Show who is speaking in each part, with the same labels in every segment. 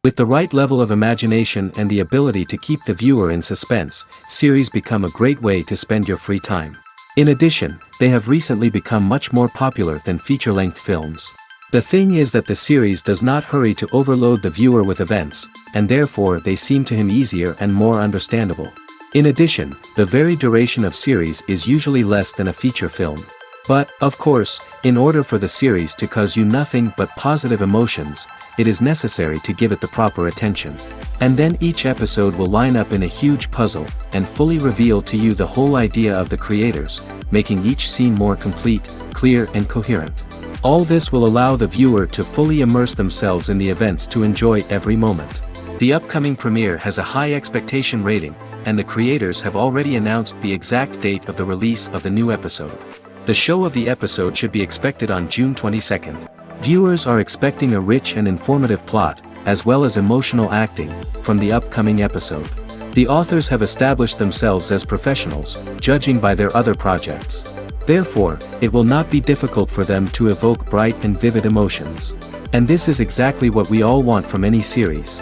Speaker 1: With the right level of imagination and the ability to keep the viewer in suspense, series become a great way to spend your free time. In addition, they have recently become much more popular than feature-length films. The thing is that the series does not hurry to overload the viewer with events, and therefore they seem to him easier and more understandable. In addition, the very duration of series is usually less than a feature film. But, of course, in order for the series to cause you nothing but positive emotions, it is necessary to give it the proper attention. And then each episode will line up in a huge puzzle, and fully reveal to you the whole idea of the creators, making each scene more complete, clear and coherent. All this will allow the viewer to fully immerse themselves in the events to enjoy every moment. The upcoming premiere has a high expectation rating, and the creators have already announced the exact date of the release of the new episode. The show of the episode should be expected on June 22nd. Viewers are expecting a rich and informative plot, as well as emotional acting, from the upcoming episode. The authors have established themselves as professionals, judging by their other projects. Therefore, it will not be difficult for them to evoke bright and vivid emotions. And this is exactly what we all want from any series.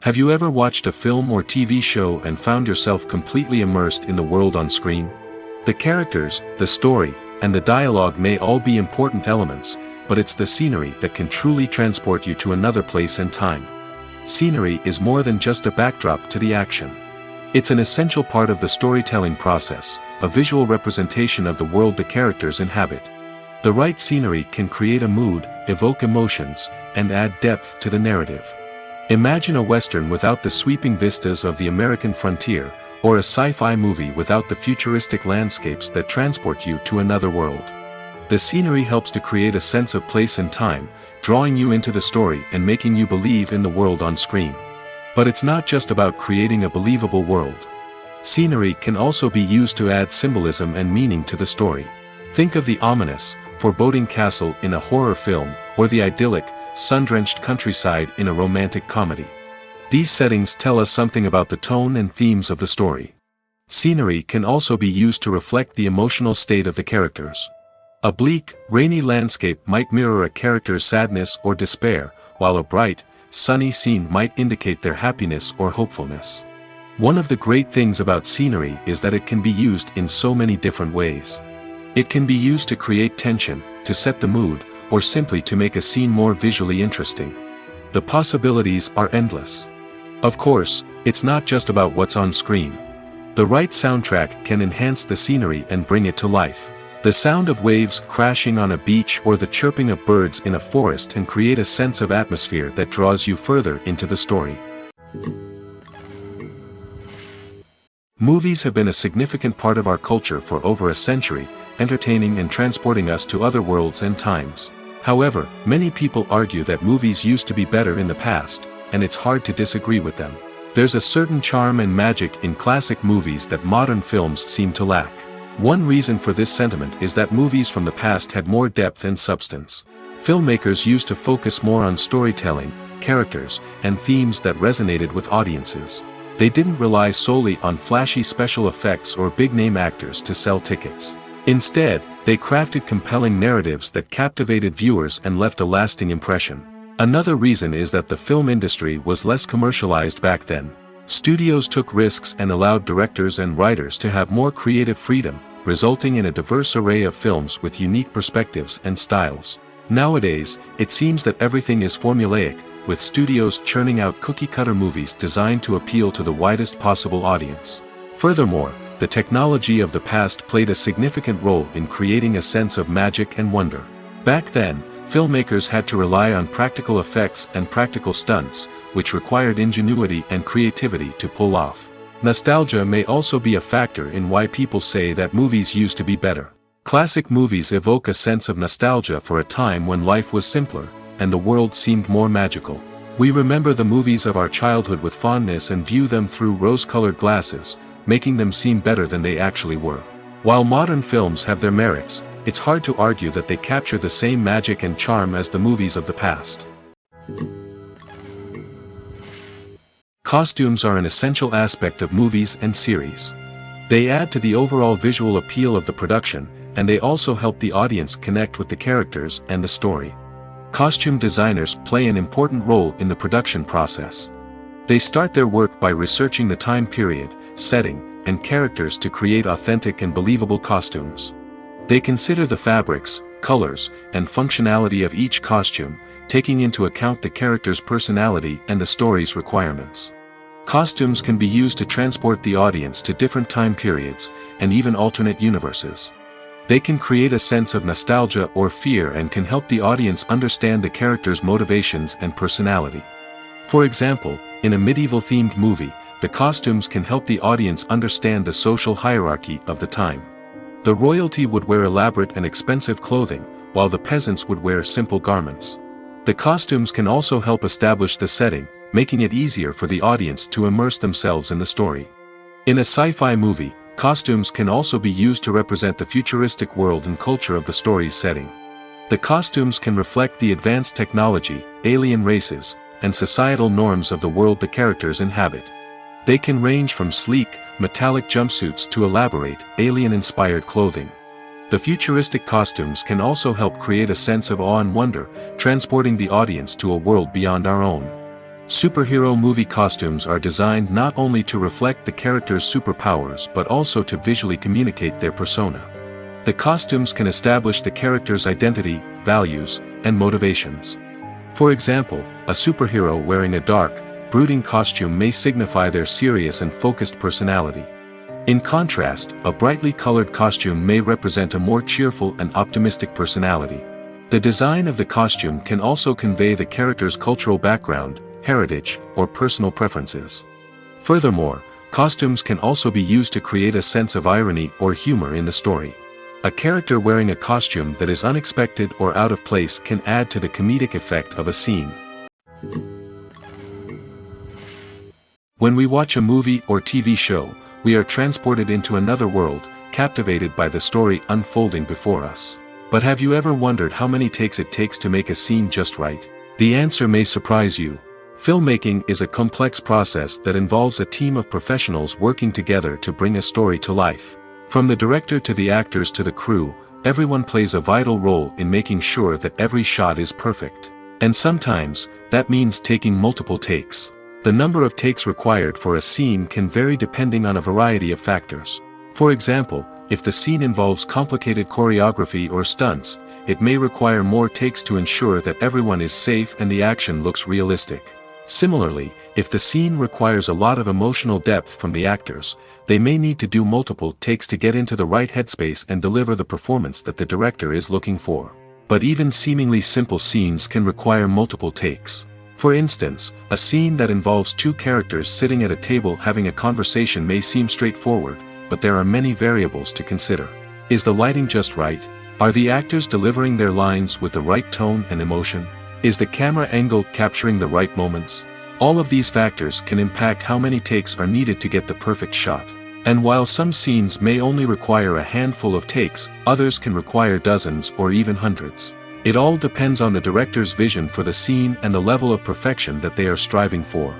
Speaker 1: Have you ever watched a film or TV show and found yourself completely immersed in the world on screen? The characters, the story, and the dialogue may all be important elements, but it's the scenery that can truly transport you to another place and time. Scenery is more than just a backdrop to the action. It's an essential part of the storytelling process, a visual representation of the world the characters inhabit. The right scenery can create a mood, evoke emotions, and add depth to the narrative. Imagine a Western without the sweeping vistas of the American frontier, or a sci-fi movie without the futuristic landscapes that transport you to another world. The scenery helps to create a sense of place and time, drawing you into the story and making you believe in the world on screen. But it's not just about creating a believable world. Scenery can also be used to add symbolism and meaning to the story. Think of the ominous, foreboding castle in a horror film, or the idyllic, sun-drenched countryside in a romantic comedy. These settings tell us something about the tone and themes of the story. Scenery can also be used to reflect the emotional state of the characters. A bleak, rainy landscape might mirror a character's sadness or despair, while a bright, sunny scene might indicate their happiness or hopefulness. One of the great things about scenery is that it can be used in so many different ways. It can be used to create tension, to set the mood, or simply to make a scene more visually interesting. The possibilities are endless. Of course, it's not just about what's on screen. The right soundtrack can enhance the scenery and bring it to life. The sound of waves crashing on a beach or the chirping of birds in a forest can create a sense of atmosphere that draws you further into the story. Movies have been a significant part of our culture for over a century, entertaining and transporting us to other worlds and times. However, many people argue that movies used to be better in the past, and it's hard to disagree with them. There's a certain charm and magic in classic movies that modern films seem to lack. One reason for this sentiment is that movies from the past had more depth and substance. Filmmakers used to focus more on storytelling, characters, and themes that resonated with audiences. They didn't rely solely on flashy special effects or big-name actors to sell tickets. Instead, they crafted compelling narratives that captivated viewers and left a lasting impression. Another reason is that the film industry was less commercialized back then. Studios took risks and allowed directors and writers to have more creative freedom, resulting in a diverse array of films with unique perspectives and styles. Nowadays, it seems that everything is formulaic, with studios churning out cookie-cutter movies designed to appeal to the widest possible audience. Furthermore, the technology of the past played a significant role in creating a sense of magic and wonder. Back then, filmmakers had to rely on practical effects and practical stunts, which required ingenuity and creativity to pull off. Nostalgia may also be a factor in why people say that movies used to be better. Classic movies evoke a sense of nostalgia for a time when life was simpler, and the world seemed more magical. We remember the movies of our childhood with fondness and view them through rose-colored glasses, making them seem better than they actually were. While modern films have their merits, it's hard to argue that they capture the same magic and charm as the movies of the past. Costumes are an essential aspect of movies and series. They add to the overall visual appeal of the production, and they also help the audience connect with the characters and the story. Costume designers play an important role in the production process. They start their work by researching the time period, setting, and characters to create authentic and believable costumes. They consider the fabrics, colors, and functionality of each costume, taking into account the character's personality and the story's requirements. Costumes can be used to transport the audience to different time periods, and even alternate universes. They can create a sense of nostalgia or fear and can help the audience understand the character's motivations and personality. For example, in a medieval-themed movie, the costumes can help the audience understand the social hierarchy of the time. The royalty would wear elaborate and expensive clothing, while the peasants would wear simple garments. The costumes can also help establish the setting, making it easier for the audience to immerse themselves in the story. In a sci-fi movie, costumes can also be used to represent the futuristic world and culture of the story's setting. The costumes can reflect the advanced technology, alien races, and societal norms of the world the characters inhabit. They can range from sleek, metallic jumpsuits to elaborate, alien-inspired clothing. The futuristic costumes can also help create a sense of awe and wonder, transporting the audience to a world beyond our own. Superhero movie costumes are designed not only to reflect the character's superpowers but also to visually communicate their persona. The costumes can establish the character's identity, values, and motivations. For example, a superhero wearing a dark, brooding costume may signify their serious and focused personality. In contrast, a brightly colored costume may represent a more cheerful and optimistic personality. The design of the costume can also convey the character's cultural background, heritage, or personal preferences. Furthermore, costumes can also be used to create a sense of irony or humor in the story. A character wearing a costume that is unexpected or out of place can add to the comedic effect of a scene. When we watch a movie or TV show, we are transported into another world, captivated by the story unfolding before us. But have you ever wondered how many takes it takes to make a scene just right? The answer may surprise you. Filmmaking is a complex process that involves a team of professionals working together to bring a story to life. From the director to the actors to the crew, everyone plays a vital role in making sure that every shot is perfect. And sometimes, that means taking multiple takes. The number of takes required for a scene can vary depending on a variety of factors. For example, if the scene involves complicated choreography or stunts, it may require more takes to ensure that everyone is safe and the action looks realistic. Similarly, if the scene requires a lot of emotional depth from the actors, they may need to do multiple takes to get into the right headspace and deliver the performance that the director is looking for. But even seemingly simple scenes can require multiple takes. For instance, a scene that involves two characters sitting at a table having a conversation may seem straightforward, but there are many variables to consider. Is the lighting just right? Are the actors delivering their lines with the right tone and emotion? Is the camera angle capturing the right moments? All of these factors can impact how many takes are needed to get the perfect shot. And while some scenes may only require a handful of takes, others can require dozens or even hundreds. It all depends on the director's vision for the scene and the level of perfection that they are striving for.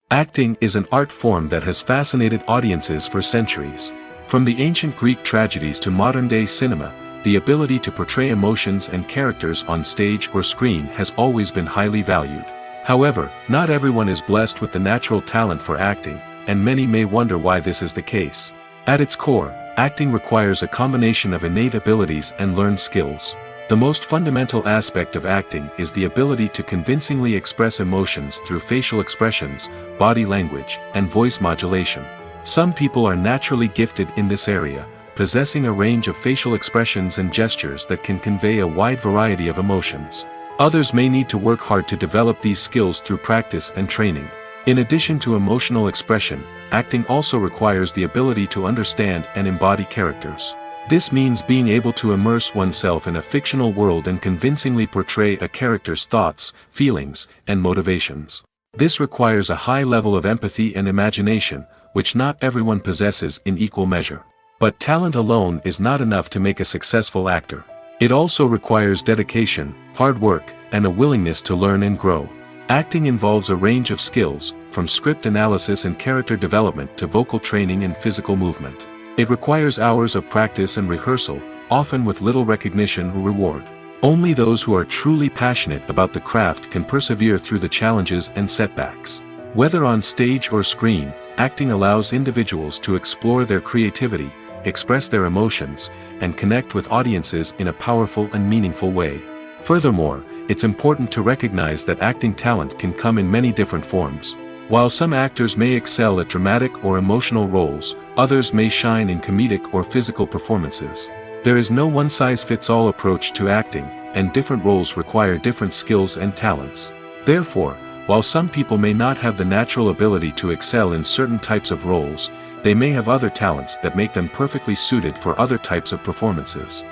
Speaker 1: Acting is an art form that has fascinated audiences for centuries. From the ancient Greek tragedies to modern-day cinema, the ability to portray emotions and characters on stage or screen has always been highly valued. However, not everyone is blessed with the natural talent for acting, and many may wonder why this is the case. At its core, Acting requires a combination of innate abilities and learned skills. The most fundamental aspect of acting is the ability to convincingly express emotions through facial expressions, body language, and voice modulation. Some people are naturally gifted in this area, possessing a range of facial expressions and gestures that can convey a wide variety of emotions. Others may need to work hard to develop these skills through practice and training. In addition to emotional expression, acting also requires the ability to understand and embody characters. This means being able to immerse oneself in a fictional world and convincingly portray a character's thoughts, feelings, and motivations. This requires a high level of empathy and imagination, which not everyone possesses in equal measure. But talent alone is not enough to make a successful actor. It also requires dedication, hard work, and a willingness to learn and grow. Acting involves a range of skills, from script analysis and character development to vocal training and physical movement. It requires hours of practice and rehearsal, often with little recognition or reward. Only those who are truly passionate about the craft can persevere through the challenges and setbacks. Whether on stage or screen, acting allows individuals to explore their creativity, express their emotions, and connect with audiences in a powerful and meaningful way. Furthermore, it's important to recognize that acting talent can come in many different forms. While some actors may excel at dramatic or emotional roles, others may shine in comedic or physical performances. There is no one-size-fits-all approach to acting, and different roles require different skills and talents. Therefore, while some people may not have the natural ability to excel in certain types of roles, they may have other talents that make them perfectly suited for other types of performances.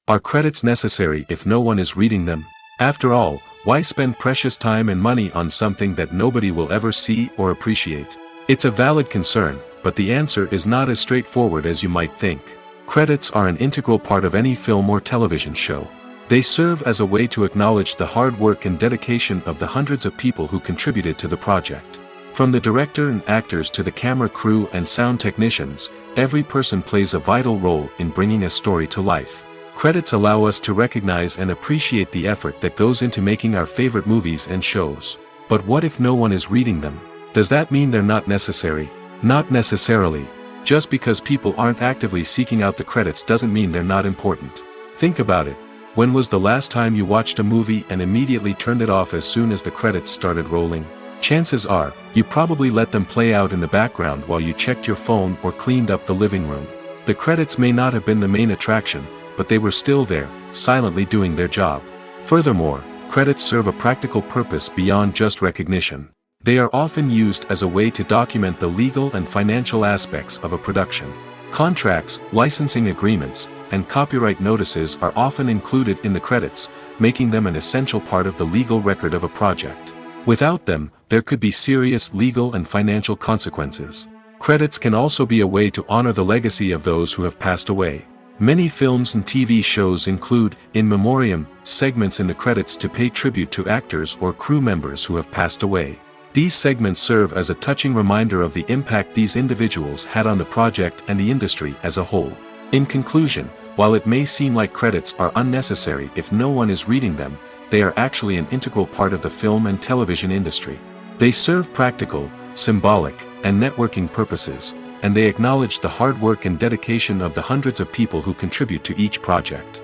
Speaker 1: Are credits necessary if no one is reading them? After all, why spend precious time and money on something that nobody will ever see or appreciate? It's a valid concern, but the answer is not as straightforward as you might think. Credits are an integral part of any film or television show. They serve as a way to acknowledge the hard work and dedication of the hundreds of people who contributed to the project. From the director and actors to the camera crew and sound technicians, every person plays a vital role in bringing a story to life. Credits allow us to recognize and appreciate the effort that goes into making our favorite movies and shows. But what if no one is reading them? Does that mean they're not necessary? Not necessarily. Just because people aren't actively seeking out the credits doesn't mean they're not important. Think about it. When was the last time you watched a movie and immediately turned it off as soon as the credits started rolling? Chances are, you probably let them play out in the background while you checked your phone or cleaned up the living room. The credits may not have been the main attraction, but they were still there, silently doing their job. Furthermore, credits serve a practical purpose beyond just recognition. They are often used as a way to document the legal and financial aspects of a production. Contracts, licensing agreements, and copyright notices are often included in the credits, making them an essential part of the legal record of a project. Without them, there could be serious legal and financial consequences. Credits can also be a way to honor the legacy of those who have passed away. Many films and TV shows include, in memoriam, segments in the credits to pay tribute to actors or crew members who have passed away. These segments serve as a touching reminder of the impact these individuals had on the project and the industry as a whole. In conclusion, while it may seem like credits are unnecessary if no one is reading them, they are actually an integral part of the film and television industry. They serve practical, symbolic, and networking purposes, and they acknowledge the hard work and dedication of the hundreds of people who contribute to each project.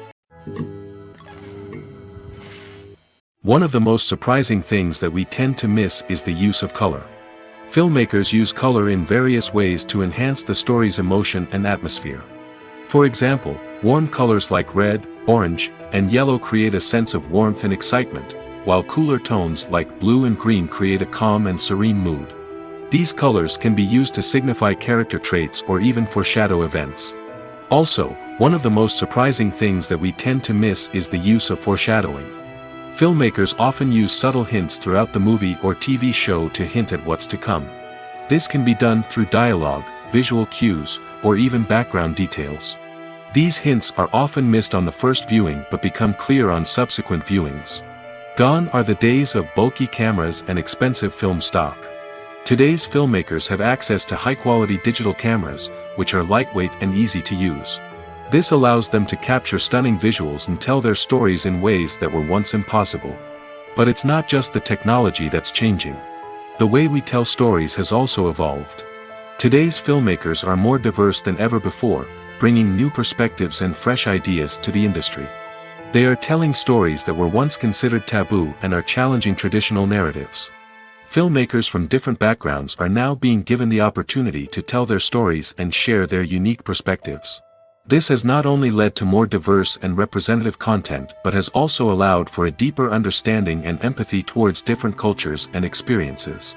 Speaker 1: One of the most surprising things that we tend to miss is the use of color. Filmmakers use color in various ways to enhance the story's emotion and atmosphere. For example, warm colors like red, orange, and yellow create a sense of warmth and excitement, while cooler tones like blue and green create a calm and serene mood. These colors can be used to signify character traits or even foreshadow events. Also, one of the most surprising things that we tend to miss is the use of foreshadowing. Filmmakers often use subtle hints throughout the movie or TV show to hint at what's to come. This can be done through dialogue, visual cues, or even background details. These hints are often missed on the first viewing but become clear on subsequent viewings. Gone are the days of bulky cameras and expensive film stock. Today's filmmakers have access to high-quality digital cameras, which are lightweight and easy to use. This allows them to capture stunning visuals and tell their stories in ways that were once impossible. But it's not just the technology that's changing. The way we tell stories has also evolved. Today's filmmakers are more diverse than ever before, bringing new perspectives and fresh ideas to the industry. They are telling stories that were once considered taboo and are challenging traditional narratives. Filmmakers from different backgrounds are now being given the opportunity to tell their stories and share their unique perspectives. This has not only led to more diverse and representative content but has also allowed for a deeper understanding and empathy towards different cultures and experiences.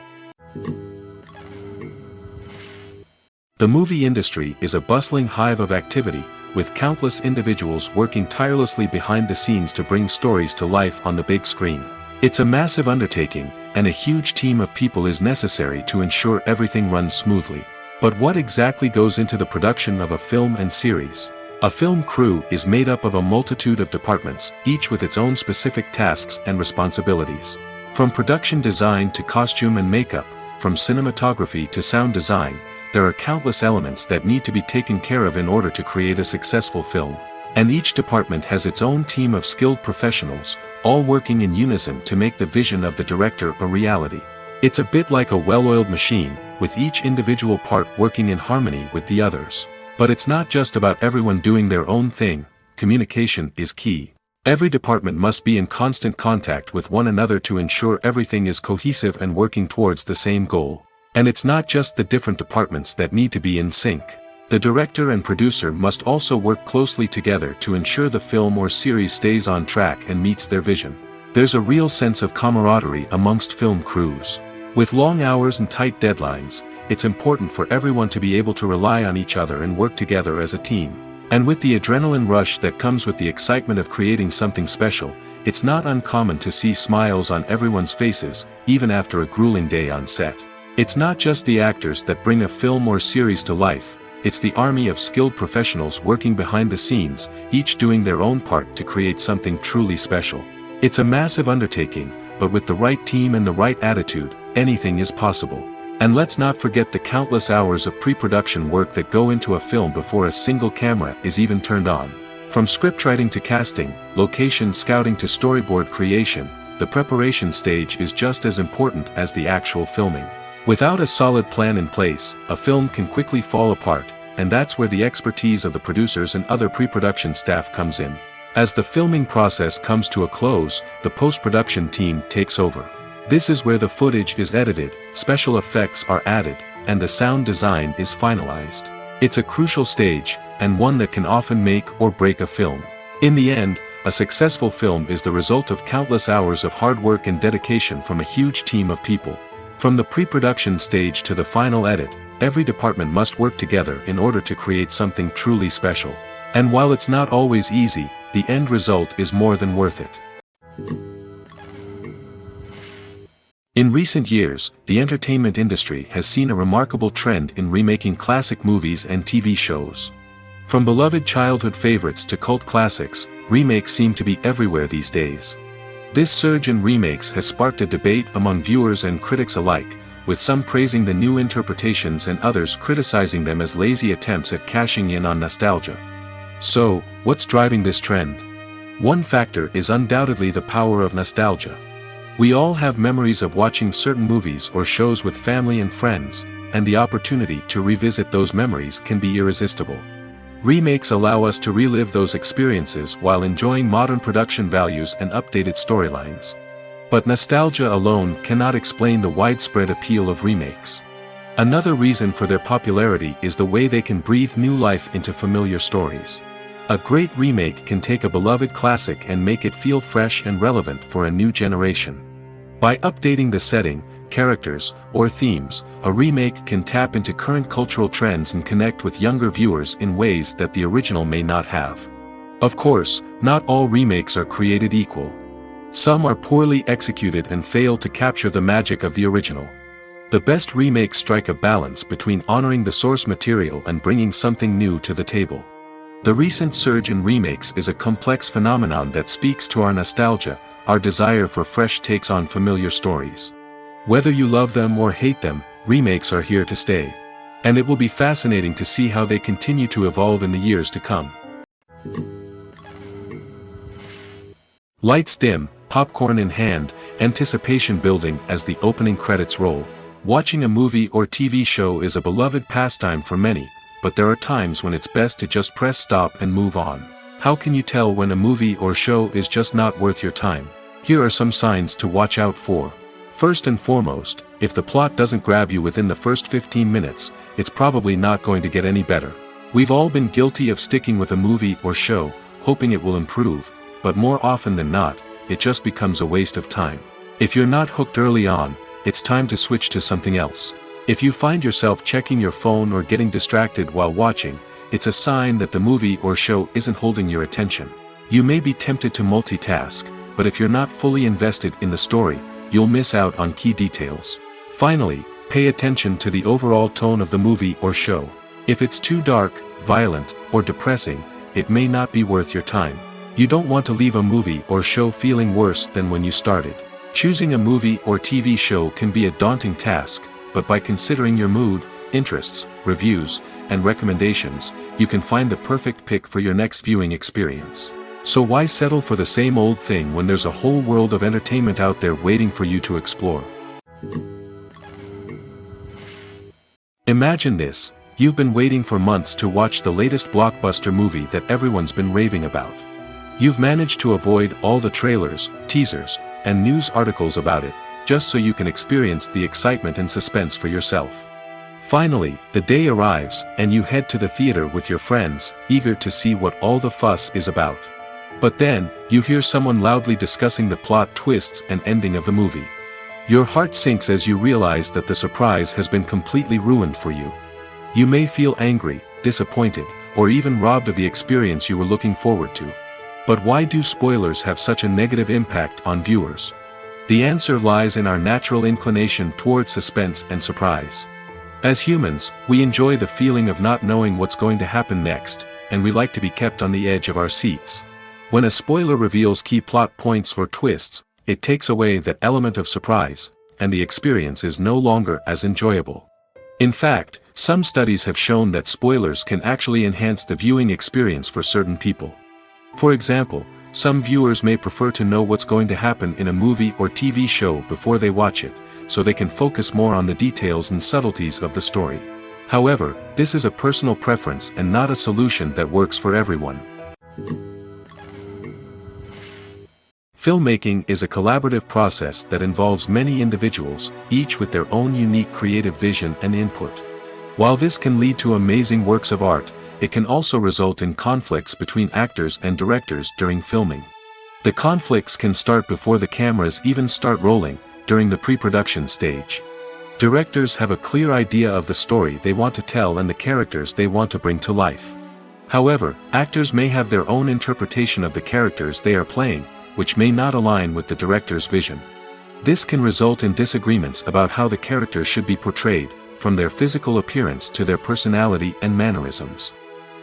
Speaker 1: The movie industry is a bustling hive of activity, with countless individuals working tirelessly behind the scenes to bring stories to life on the big screen. It's a massive undertaking, and a huge team of people is necessary to ensure everything runs smoothly. But what exactly goes into the production of a film and series? A film crew is made up of a multitude of departments, each with its own specific tasks and responsibilities. From production design to costume and makeup, from cinematography to sound design, there are countless elements that need to be taken care of in order to create a successful film. And each department has its own team of skilled professionals, all working in unison to make the vision of the director a reality. It's a bit like a well-oiled machine, with each individual part working in harmony with the others. But it's not just about everyone doing their own thing. Communication is key. Every department must be in constant contact with one another to ensure everything is cohesive and working towards the same goal. And it's not just the different departments that need to be in sync. The director and producer must also work closely together to ensure the film or series stays on track and meets their vision. There's a real sense of camaraderie amongst film crews. With long hours and tight deadlines, it's important for everyone to be able to rely on each other and work together as a team. And with the adrenaline rush that comes with the excitement of creating something special, it's not uncommon to see smiles on everyone's faces, even after a grueling day on set. It's not just the actors that bring a film or series to life, it's the army of skilled professionals working behind the scenes, each doing their own part to create something truly special. It's a massive undertaking, but with the right team and the right attitude, anything is possible. And let's not forget the countless hours of pre-production work that go into a film before a single camera is even turned on. From scriptwriting to casting, location scouting to storyboard creation, the preparation stage is just as important as the actual filming. Without a solid plan in place, a film can quickly fall apart, and that's where the expertise of the producers and other pre-production staff comes in. As the filming process comes to a close, the post-production team takes over. This is where the footage is edited, special effects are added, and the sound design is finalized. It's a crucial stage, and one that can often make or break a film. In the end, a successful film is the result of countless hours of hard work and dedication from a huge team of people. From the pre-production stage to the final edit, every department must work together in order to create something truly special. And while it's not always easy, the end result is more than worth it. In recent years, the entertainment industry has seen a remarkable trend in remaking classic movies and TV shows. From beloved childhood favorites to cult classics, remakes seem to be everywhere these days. This surge in remakes has sparked a debate among viewers and critics alike, with some praising the new interpretations and others criticizing them as lazy attempts at cashing in on nostalgia. So, what's driving this trend? One factor is undoubtedly the power of nostalgia. We all have memories of watching certain movies or shows with family and friends, and the opportunity to revisit those memories can be irresistible. Remakes allow us to relive those experiences while enjoying modern production values and updated storylines. But nostalgia alone cannot explain the widespread appeal of remakes. Another reason for their popularity is the way they can breathe new life into familiar stories. A great remake can take a beloved classic and make it feel fresh and relevant for a new generation. By updating the setting, characters, or themes, a remake can tap into current cultural trends and connect with younger viewers in ways that the original may not have. Of course, not all remakes are created equal. Some are poorly executed and fail to capture the magic of the original. The best remakes strike a balance between honoring the source material and bringing something new to the table. The recent surge in remakes is a complex phenomenon that speaks to our nostalgia, our desire for fresh takes on familiar stories. Whether you love them or hate them, remakes are here to stay. And it will be fascinating to see how they continue to evolve in the years to come. Lights dim, popcorn in hand, anticipation building as the opening credits roll. Watching a movie or TV show is a beloved pastime for many, but there are times when it's best to just press stop and move on. How can you tell when a movie or show is just not worth your time? Here are some signs to watch out for. First and foremost, if the plot doesn't grab you within the first 15 minutes, it's probably not going to get any better. We've all been guilty of sticking with a movie or show, hoping it will improve, but more often than not, it just becomes a waste of time. If you're not hooked early on, it's time to switch to something else. If you find yourself checking your phone or getting distracted while watching, it's a sign that the movie or show isn't holding your attention. You may be tempted to multitask, but if you're not fully invested in the story, you'll miss out on key details. Finally, pay attention to the overall tone of the movie or show. If it's too dark, violent, or depressing, it may not be worth your time. You don't want to leave a movie or show feeling worse than when you started. Choosing a movie or TV show can be a daunting task, but by considering your mood, interests, reviews, and recommendations, you can find the perfect pick for your next viewing experience. So why settle for the same old thing when there's a whole world of entertainment out there waiting for you to explore? Imagine this: you've been waiting for months to watch the latest blockbuster movie that everyone's been raving about. You've managed to avoid all the trailers, teasers, and news articles about it, just so you can experience the excitement and suspense for yourself. Finally, the day arrives, and you head to the theater with your friends, eager to see what all the fuss is about. But then, you hear someone loudly discussing the plot twists and ending of the movie. Your heart sinks as you realize that the surprise has been completely ruined for you. You may feel angry, disappointed, or even robbed of the experience you were looking forward to. But why do spoilers have such a negative impact on viewers? The answer lies in our natural inclination toward suspense and surprise. As humans, we enjoy the feeling of not knowing what's going to happen next, and we like to be kept on the edge of our seats. When a spoiler reveals key plot points or twists, it takes away that element of surprise, and the experience is no longer as enjoyable. In fact, some studies have shown that spoilers can actually enhance the viewing experience for certain people. For example, some viewers may prefer to know what's going to happen in a movie or TV show before they watch it, so they can focus more on the details and subtleties of the story. However, this is a personal preference and not a solution that works for everyone. Filmmaking is a collaborative process that involves many individuals, each with their own unique creative vision and input. While this can lead to amazing works of art, it can also result in conflicts between actors and directors during filming. The conflicts can start before the cameras even start rolling, during the pre-production stage. Directors have a clear idea of the story they want to tell and the characters they want to bring to life. However, actors may have their own interpretation of the characters they are playing, which may not align with the director's vision. This can result in disagreements about how the characters should be portrayed, from their physical appearance to their personality and mannerisms.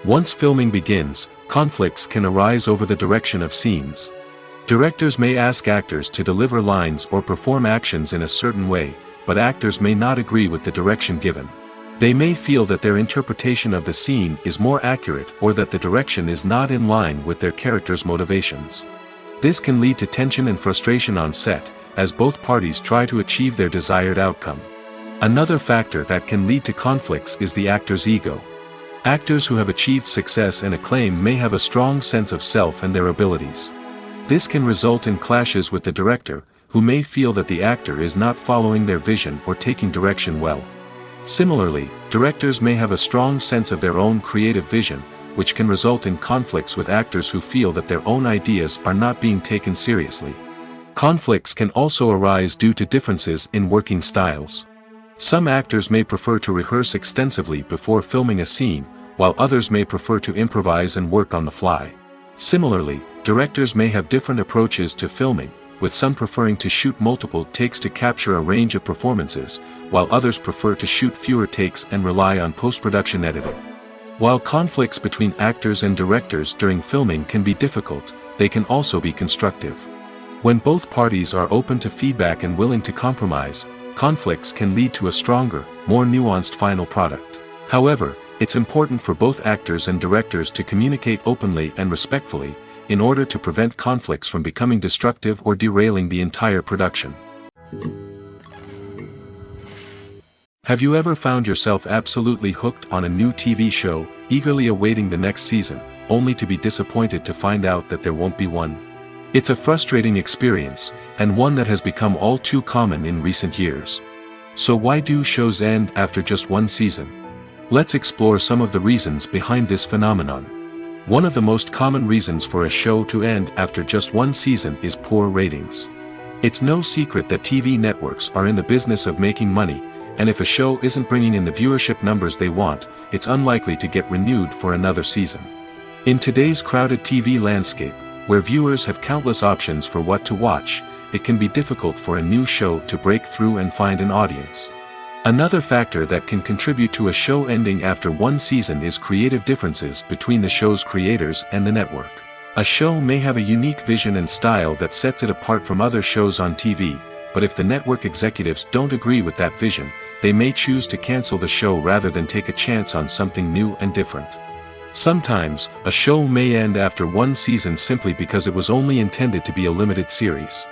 Speaker 1: Once filming begins, conflicts can arise over the direction of scenes. Directors may ask actors to deliver lines or perform actions in a certain way, but actors may not agree with the direction given. They may feel that their interpretation of the scene is more accurate or that the direction is not in line with their character's motivations. This can lead to tension and frustration on set, as both parties try to achieve their desired outcome. Another factor that can lead to conflicts is the actor's ego. Actors who have achieved success and acclaim may have a strong sense of self and their abilities. This can result in clashes with the director, who may feel that the actor is not following their vision or taking direction well. Similarly, directors may have a strong sense of their own creative vision, which can result in conflicts with actors who feel that their own ideas are not being taken seriously. Conflicts can also arise due to differences in working styles. Some actors may prefer to rehearse extensively before filming a scene, while others may prefer to improvise and work on the fly. Similarly, directors may have different approaches to filming, with some preferring to shoot multiple takes to capture a range of performances, while others prefer to shoot fewer takes and rely on post-production editing. While conflicts between actors and directors during filming can be difficult, they can also be constructive. When both parties are open to feedback and willing to compromise, conflicts can lead to a stronger, more nuanced final product. However, it's important for both actors and directors to communicate openly and respectfully, in order to prevent conflicts from becoming destructive or derailing the entire production. Have you ever found yourself absolutely hooked on a new TV show, eagerly awaiting the next season, only to be disappointed to find out that there won't be one? It's a frustrating experience, and one that has become all too common in recent years. So why do shows end after just one season? Let's explore some of the reasons behind this phenomenon. One of the most common reasons for a show to end after just one season is poor ratings. It's no secret that TV networks are in the business of making money, and if a show isn't bringing in the viewership numbers they want, it's unlikely to get renewed for another season. In today's crowded TV landscape, where viewers have countless options for what to watch, it can be difficult for a new show to break through and find an audience. Another factor that can contribute to a show ending after one season is creative differences between the show's creators and the network. A show may have a unique vision and style that sets it apart from other shows on TV, but if the network executives don't agree with that vision, they may choose to cancel the show rather than take a chance on something new and different. Sometimes, a show may end after one season simply because it was only intended to be a limited series.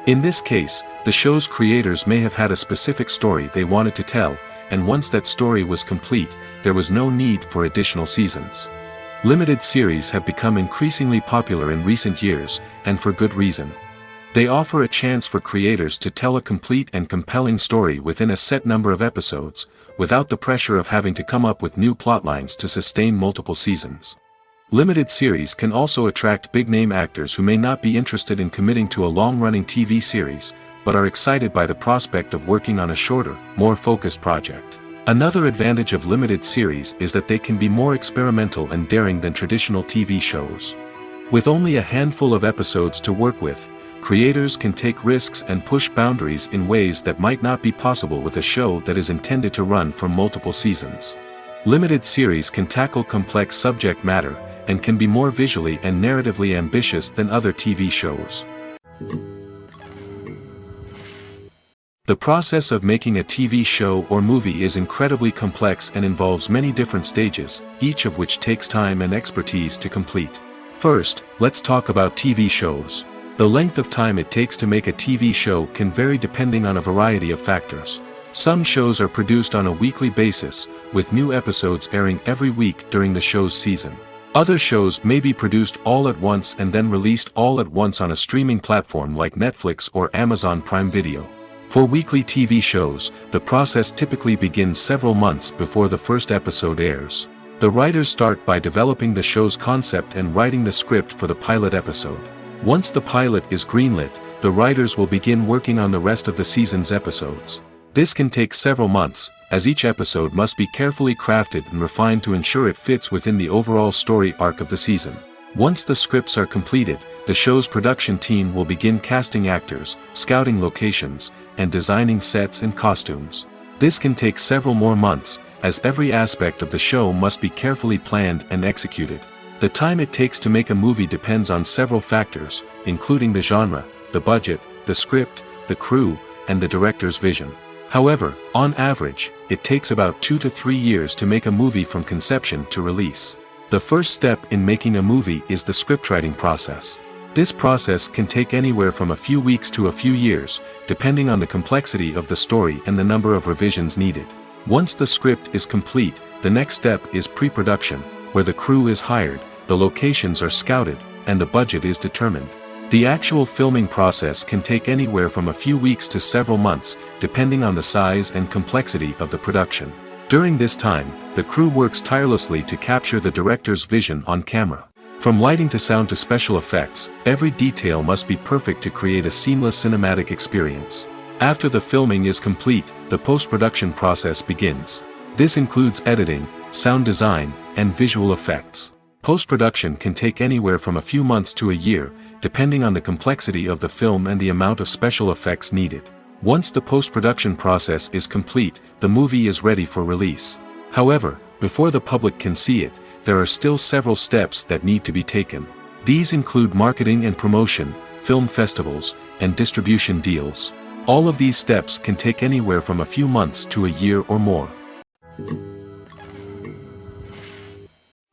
Speaker 1: In this case, the show's creators may have had a specific story they wanted to tell, and once that story was complete, there was no need for additional seasons. Limited series have become increasingly popular in recent years, and for good reason. They offer a chance for creators to tell a complete and compelling story within a set number of episodes, without the pressure of having to come up with new plotlines to sustain multiple seasons. Limited series can also attract big-name actors who may not be interested in committing to a long-running TV series, but are excited by the prospect of working on a shorter, more focused project. Another advantage of limited series is that they can be more experimental and daring than traditional TV shows. With only a handful of episodes to work with, creators can take risks and push boundaries in ways that might not be possible with a show that is intended to run for multiple seasons. Limited series can tackle complex subject matter, and can be more visually and narratively ambitious than other TV shows. The process of making a TV show or movie is incredibly complex and involves many different stages, each of which takes time and expertise to complete. First, let's talk about TV shows. The length of time it takes to make a TV show can vary depending on a variety of factors. Some shows are produced on a weekly basis, with new episodes airing every week during the show's season. Other shows may be produced all at once and then released all at once on a streaming platform like Netflix or Amazon Prime Video. For weekly TV shows, the process typically begins several months before the first episode airs. The writers start by developing the show's concept and writing the script for the pilot episode. Once the pilot is greenlit, the writers will begin working on the rest of the season's episodes. This can take several months, as each episode must be carefully crafted and refined to ensure it fits within the overall story arc of the season. Once the scripts are completed, the show's production team will begin casting actors, scouting locations, and designing sets and costumes. This can take several more months, as every aspect of the show must be carefully planned and executed. The time it takes to make a movie depends on several factors, including the genre, the budget, the script, the crew, and the director's vision. However, on average, it takes about 2 to 3 years to make a movie from conception to release. The first step in making a movie is the scriptwriting process. This process can take anywhere from a few weeks to a few years, depending on the complexity of the story and the number of revisions needed. Once the script is complete, the next step is pre-production, where the crew is hired, the locations are scouted, and the budget is determined. The actual filming process can take anywhere from a few weeks to several months, depending on the size and complexity of the production. During this time, the crew works tirelessly to capture the director's vision on camera. From lighting to sound to special effects, every detail must be perfect to create a seamless cinematic experience. After the filming is complete, the post-production process begins. This includes editing, sound design, and visual effects. Post-production can take anywhere from a few months to a year, depending on the complexity of the film and the amount of special effects needed. Once the post-production process is complete, the movie is ready for release. However, before the public can see it, there are still several steps that need to be taken. These include marketing and promotion, film festivals, and distribution deals. All of these steps can take anywhere from a few months to a year or more.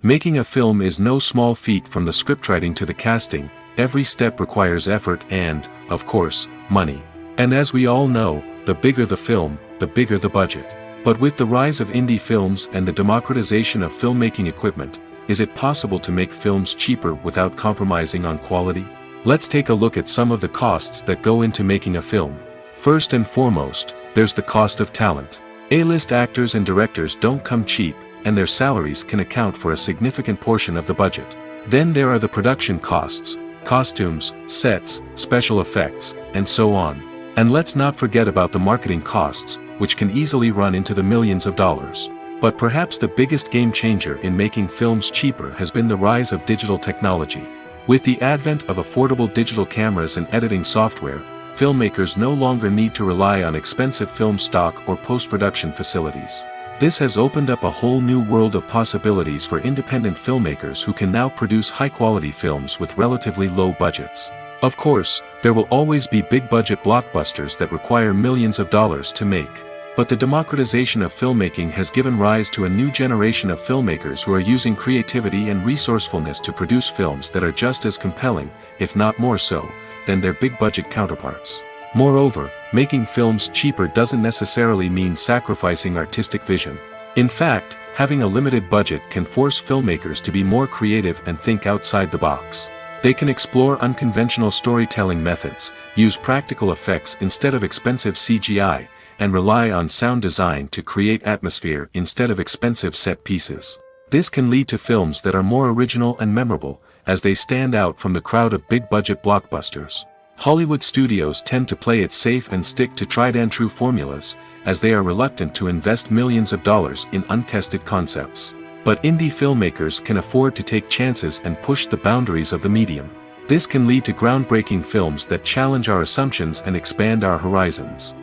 Speaker 1: Making a film is no small feat. From the scriptwriting to the casting, every step requires effort and, of course, money. And as we all know, the bigger the film, the bigger the budget. But with the rise of indie films and the democratization of filmmaking equipment, is it possible to make films cheaper without compromising on quality? Let's take a look at some of the costs that go into making a film. First and foremost, there's the cost of talent. A-list actors and directors don't come cheap, and their salaries can account for a significant portion of the budget. Then there are the production costs, costumes, sets, special effects, and so on. And let's not forget about the marketing costs, which can easily run into the millions of dollars. But perhaps the biggest game changer in making films cheaper has been the rise of digital technology. With the advent of affordable digital cameras and editing software, filmmakers no longer need to rely on expensive film stock or post-production facilities. This has opened up a whole new world of possibilities for independent filmmakers who can now produce high-quality films with relatively low budgets. Of course, there will always be big-budget blockbusters that require millions of dollars to make. But the democratization of filmmaking has given rise to a new generation of filmmakers who are using creativity and resourcefulness to produce films that are just as compelling, if not more so, than their big-budget counterparts. Moreover, making films cheaper doesn't necessarily mean sacrificing artistic vision. In fact, having a limited budget can force filmmakers to be more creative and think outside the box. They can explore unconventional storytelling methods, use practical effects instead of expensive CGI, and rely on sound design to create atmosphere instead of expensive set pieces. This can lead to films that are more original and memorable, as they stand out from the crowd of big-budget blockbusters. Hollywood studios tend to play it safe and stick to tried-and-true formulas, as they are reluctant to invest millions of dollars in untested concepts. But indie filmmakers can afford to take chances and push the boundaries of the medium. This can lead to groundbreaking films that challenge our assumptions and expand our horizons.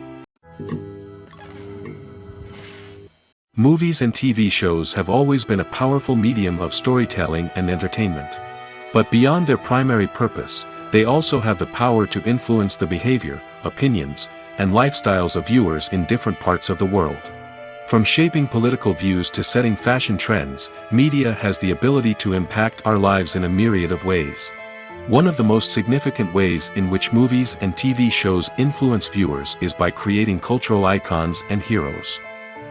Speaker 1: Movies and TV shows have always been a powerful medium of storytelling and entertainment. But beyond their primary purpose, they also have the power to influence the behavior, opinions, and lifestyles of viewers in different parts of the world. From shaping political views to setting fashion trends, media has the ability to impact our lives in a myriad of ways. One of the most significant ways in which movies and TV shows influence viewers is by creating cultural icons and heroes.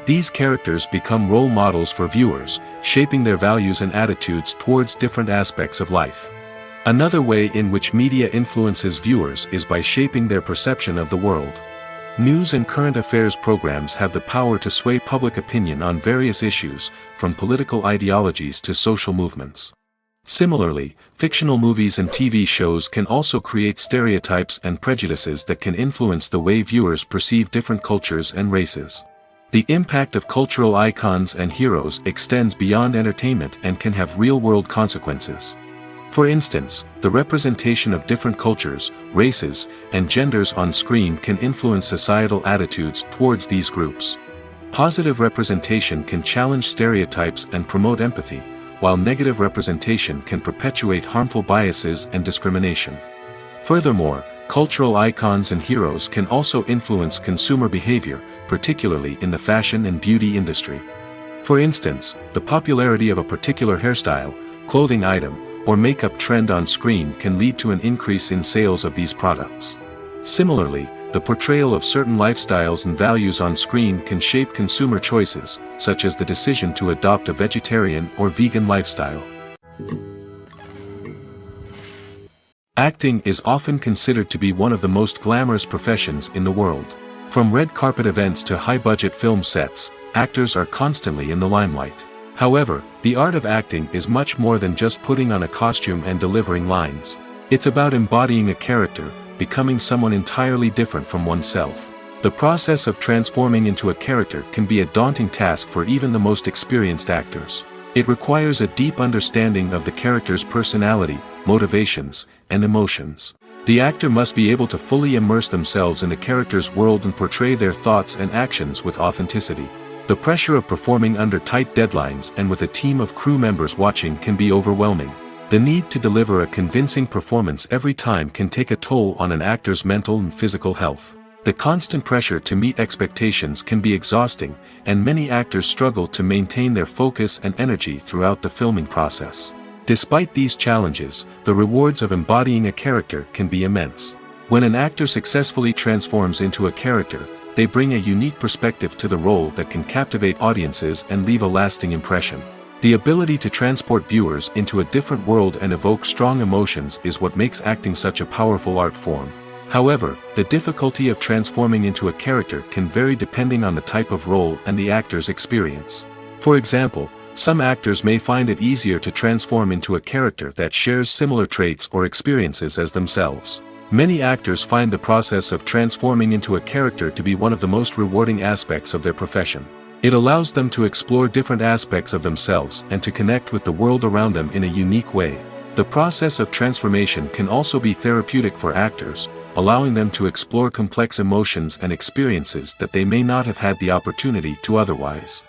Speaker 1: These characters become role models for viewers, shaping their values and attitudes towards different aspects of life. Another way in which media influences viewers is by shaping their perception of the world. News and current affairs programs have the power to sway public opinion on various issues, from political ideologies to social movements. Similarly, fictional movies and TV shows can also create stereotypes and prejudices that can influence the way viewers perceive different cultures and races. The impact of cultural icons and heroes extends beyond entertainment and can have real-world consequences. For instance, the representation of different cultures, races, and genders on screen can influence societal attitudes towards these groups. Positive representation can challenge stereotypes and promote empathy, while negative representation can perpetuate harmful biases and discrimination. Furthermore, cultural icons and heroes can also influence consumer behavior, particularly in the fashion and beauty industry. For instance, the popularity of a particular hairstyle, clothing item, or makeup trend on screen can lead to an increase in sales of these products. Similarly, the portrayal of certain lifestyles and values on screen can shape consumer choices, such as the decision to adopt a vegetarian or vegan lifestyle. Acting is often considered to be one of the most glamorous professions in the world. From red carpet events to high-budget film sets, actors are constantly in the limelight. However, the art of acting is much more than just putting on a costume and delivering lines. It's about embodying a character, becoming someone entirely different from oneself. The process of transforming into a character can be a daunting task for even the most experienced actors. It requires a deep understanding of the character's personality, motivations, and emotions. The actor must be able to fully immerse themselves in the character's world and portray their thoughts and actions with authenticity. The pressure of performing under tight deadlines and with a team of crew members watching can be overwhelming. The need to deliver a convincing performance every time can take a toll on an actor's mental and physical health. The constant pressure to meet expectations can be exhausting, and many actors struggle to maintain their focus and energy throughout the filming process. Despite these challenges, the rewards of embodying a character can be immense. When an actor successfully transforms into a character, they bring a unique perspective to the role that can captivate audiences and leave a lasting impression. The ability to transport viewers into a different world and evoke strong emotions is what makes acting such a powerful art form. However, the difficulty of transforming into a character can vary depending on the type of role and the actor's experience. For example, some actors may find it easier to transform into a character that shares similar traits or experiences as themselves. Many actors find the process of transforming into a character to be one of the most rewarding aspects of their profession. It allows them to explore different aspects of themselves and to connect with the world around them in a unique way. The process of transformation can also be therapeutic for actors, allowing them to explore complex emotions and experiences that they may not have had the opportunity to otherwise.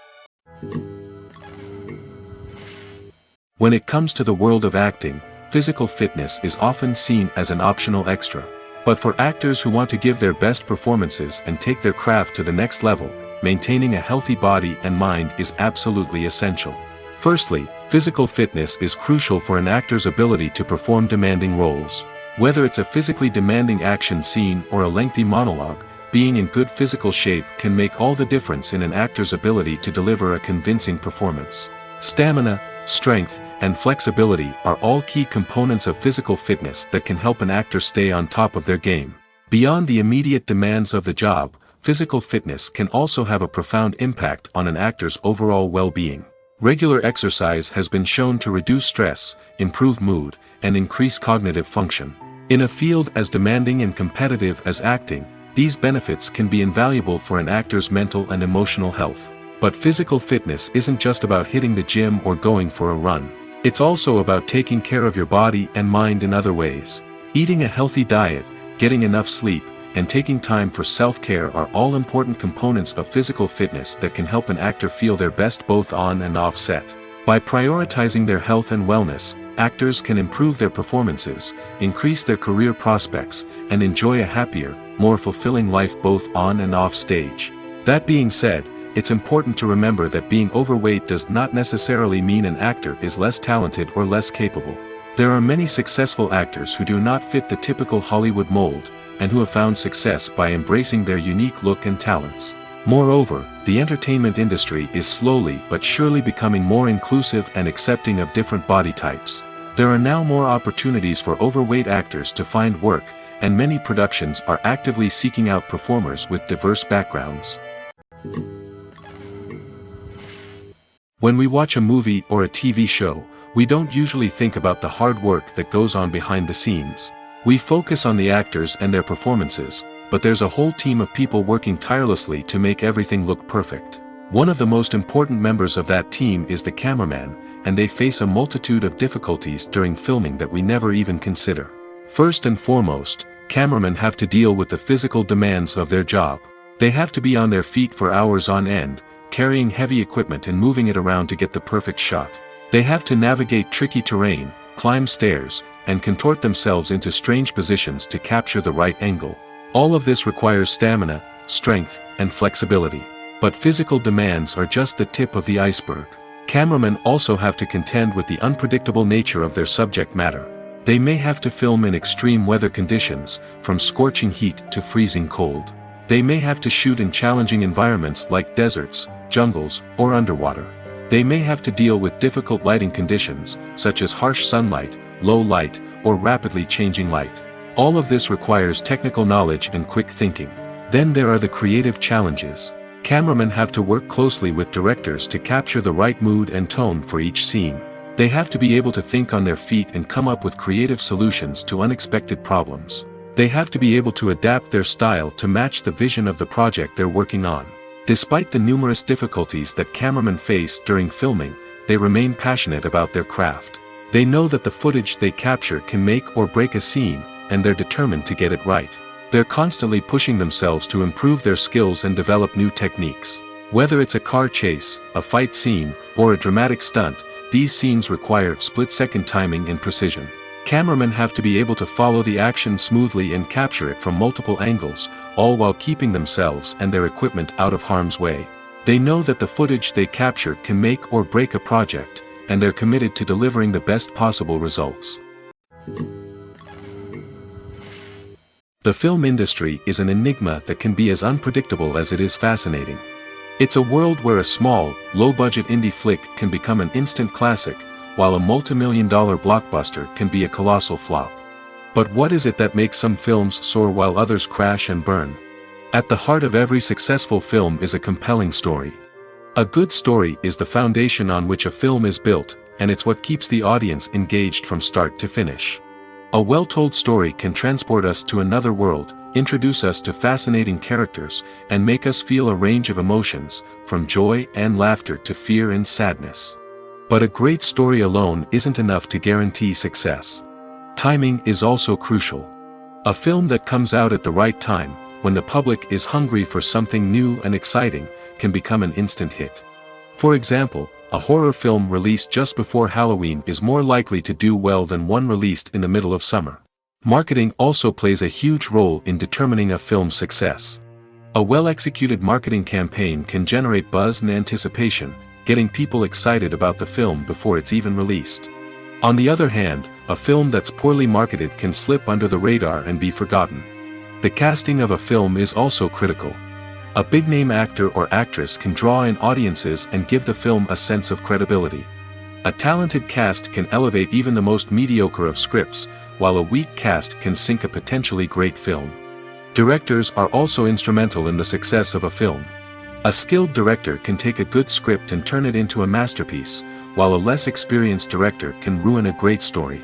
Speaker 1: When it comes to the world of acting, physical fitness is often seen as an optional extra. But for actors who want to give their best performances and take their craft to the next level, maintaining a healthy body and mind is absolutely essential. Firstly, physical fitness is crucial for an actor's ability to perform demanding roles. Whether it's a physically demanding action scene or a lengthy monologue, being in good physical shape can make all the difference in an actor's ability to deliver a convincing performance. Stamina, strength, and flexibility are all key components of physical fitness that can help an actor stay on top of their game. Beyond the immediate demands of the job, physical fitness can also have a profound impact on an actor's overall well-being. Regular exercise has been shown to reduce stress, improve mood, and increase cognitive function. In a field as demanding and competitive as acting, these benefits can be invaluable for an actor's mental and emotional health. But physical fitness isn't just about hitting the gym or going for a run. It's also about taking care of your body and mind in other ways. Eating a healthy diet, getting enough sleep, and taking time for self-care are all important components of physical fitness that can help an actor feel their best both on and off set. By prioritizing their health and wellness, actors can improve their performances, increase their career prospects, and enjoy a happier, more fulfilling life both on and off stage. That being said, it's important to remember that being overweight does not necessarily mean an actor is less talented or less capable. There are many successful actors who do not fit the typical Hollywood mold, and who have found success by embracing their unique look and talents. Moreover, the entertainment industry is slowly but surely becoming more inclusive and accepting of different body types. There are now more opportunities for overweight actors to find work, and many productions are actively seeking out performers with diverse backgrounds. When we watch a movie or a TV show, we don't usually think about the hard work that goes on behind the scenes. We focus on the actors and their performances, but there's a whole team of people working tirelessly to make everything look perfect. One of the most important members of that team is the cameraman, and they face a multitude of difficulties during filming that we never even consider. First and foremost, cameramen have to deal with the physical demands of their job. They have to be on their feet for hours on end, carrying heavy equipment and moving it around to get the perfect shot. They have to navigate tricky terrain, climb stairs, and contort themselves into strange positions to capture the right angle. All of this requires stamina, strength, and flexibility. But physical demands are just the tip of the iceberg. Cameramen also have to contend with the unpredictable nature of their subject matter. They may have to film in extreme weather conditions, from scorching heat to freezing cold. They may have to shoot in challenging environments like deserts, jungles, or underwater. They may have to deal with difficult lighting conditions, such as harsh sunlight, low light, or rapidly changing light. All of this requires technical knowledge and quick thinking. Then there are the creative challenges. Cameramen have to work closely with directors to capture the right mood and tone for each scene. They have to be able to think on their feet and come up with creative solutions to unexpected problems. They have to be able to adapt their style to match the vision of the project they're working on. Despite the numerous difficulties that cameramen face during filming, they remain passionate about their craft. They know that the footage they capture can make or break a scene, and they're determined to get it right. They're constantly pushing themselves to improve their skills and develop new techniques. Whether it's a car chase, a fight scene, or a dramatic stunt, these scenes require split-second timing and precision. Cameramen have to be able to follow the action smoothly and capture it from multiple angles, all while keeping themselves and their equipment out of harm's way. They know that the footage they capture can make or break a project, and they're committed to delivering the best possible results. The film industry is an enigma that can be as unpredictable as it is fascinating. It's a world where a small, low-budget indie flick can become an instant classic, while a multi-million-dollar blockbuster can be a colossal flop. But what is it that makes some films soar while others crash and burn? At the heart of every successful film is a compelling story. A good story is the foundation on which a film is built, and it's what keeps the audience engaged from start to finish. A well-told story can transport us to another world, introduce us to fascinating characters, and make us feel a range of emotions, from joy and laughter to fear and sadness. But a great story alone isn't enough to guarantee success. Timing is also crucial. A film that comes out at the right time, when the public is hungry for something new and exciting, can become an instant hit. For example, a horror film released just before Halloween is more likely to do well than one released in the middle of summer. Marketing also plays a huge role in determining a film's success. A well-executed marketing campaign can generate buzz and anticipation, getting people excited about the film before it's even released. On the other hand, a film that's poorly marketed can slip under the radar and be forgotten. The casting of a film is also critical. A big-name actor or actress can draw in audiences and give the film a sense of credibility. A talented cast can elevate even the most mediocre of scripts, while a weak cast can sink a potentially great film. Directors are also instrumental in the success of a film. A skilled director can take a good script and turn it into a masterpiece, while a less experienced director can ruin a great story.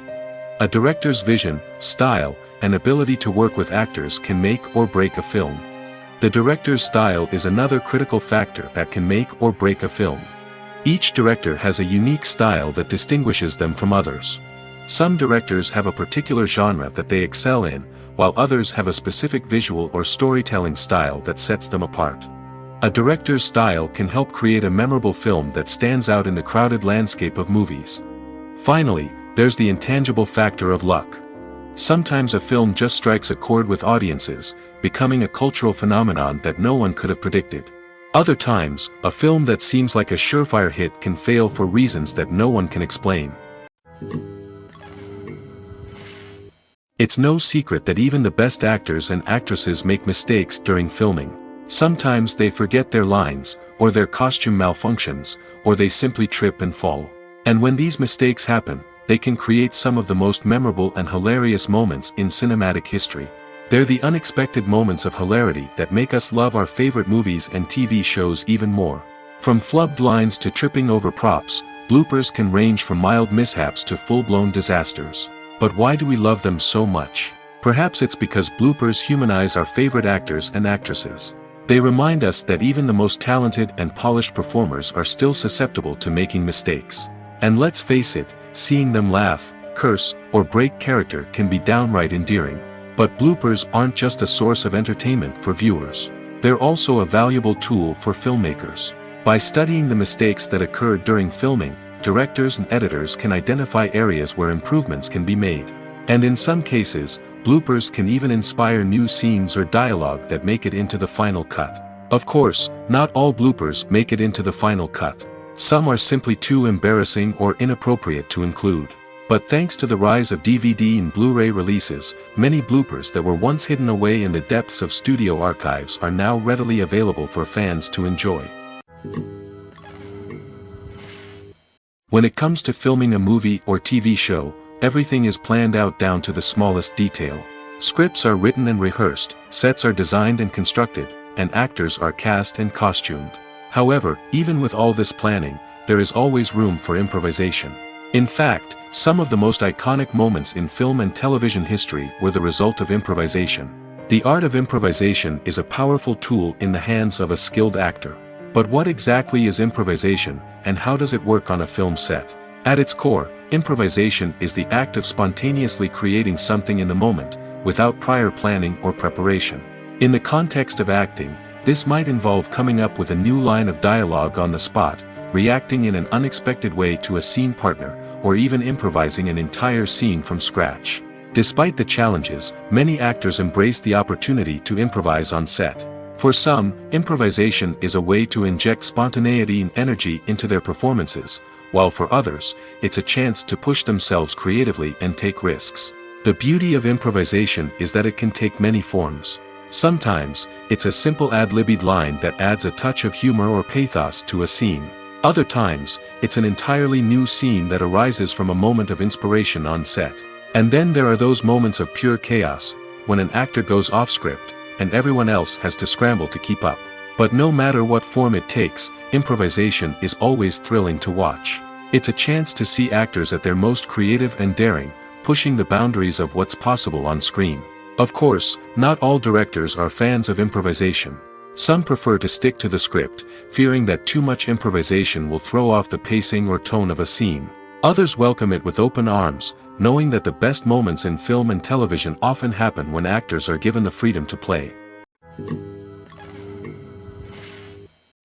Speaker 1: A director's vision, style, and ability to work with actors can make or break a film. The director's style is another critical factor that can make or break a film. Each director has a unique style that distinguishes them from others. Some directors have a particular genre that they excel in, while others have a specific visual or storytelling style that sets them apart. A director's style can help create a memorable film that stands out in the crowded landscape of movies. Finally, there's the intangible factor of luck. Sometimes a film just strikes a chord with audiences, becoming a cultural phenomenon that no one could have predicted. Other times, a film that seems like a surefire hit can fail for reasons that no one can explain. It's no secret that even the best actors and actresses make mistakes during filming. Sometimes they forget their lines, or their costume malfunctions, or they simply trip and fall. And when these mistakes happen, they can create some of the most memorable and hilarious moments in cinematic history. They're the unexpected moments of hilarity that make us love our favorite movies and TV shows even more. From flubbed lines to tripping over props, bloopers can range from mild mishaps to full-blown disasters. But why do we love them so much? Perhaps it's because bloopers humanize our favorite actors and actresses. They remind us that even the most talented and polished performers are still susceptible to making mistakes. And let's face it, seeing them laugh, curse, or break character can be downright endearing. But bloopers aren't just a source of entertainment for viewers. They're also a valuable tool for filmmakers. By studying the mistakes that occurred during filming, directors and editors can identify areas where improvements can be made. And in some cases, bloopers can even inspire new scenes or dialogue that make it into the final cut. Of course, not all bloopers make it into the final cut. Some are simply too embarrassing or inappropriate to include. But thanks to the rise of DVD and Blu-ray releases, many bloopers that were once hidden away in the depths of studio archives are now readily available for fans to enjoy. When it comes to filming a movie or TV show, everything is planned out down to the smallest detail. Scripts are written and rehearsed, sets are designed and constructed, and actors are cast and costumed. However, even with all this planning, there is always room for improvisation. In fact, some of the most iconic moments in film and television history were the result of improvisation. The art of improvisation is a powerful tool in the hands of a skilled actor. But what exactly is improvisation, and how does it work on a film set? At its core, improvisation is the act of spontaneously creating something in the moment, without prior planning or preparation. In the context of acting, this might involve coming up with a new line of dialogue on the spot, reacting in an unexpected way to a scene partner, or even improvising an entire scene from scratch. Despite the challenges, many actors embrace the opportunity to improvise on set. For some, improvisation is a way to inject spontaneity and energy into their performances, while for others, it's a chance to push themselves creatively and take risks. The beauty of improvisation is that it can take many forms. Sometimes, it's a simple ad-libbed line that adds a touch of humor or pathos to a scene. Other times, it's an entirely new scene that arises from a moment of inspiration on set. And then there are those moments of pure chaos, when an actor goes off script, and everyone else has to scramble to keep up. But no matter what form it takes, improvisation is always thrilling to watch. It's a chance to see actors at their most creative and daring, pushing the boundaries of what's possible on screen. Of course, not all directors are fans of improvisation. Some prefer to stick to the script, fearing that too much improvisation will throw off the pacing or tone of a scene. Others welcome it with open arms, knowing that the best moments in film and television often happen when actors are given the freedom to play.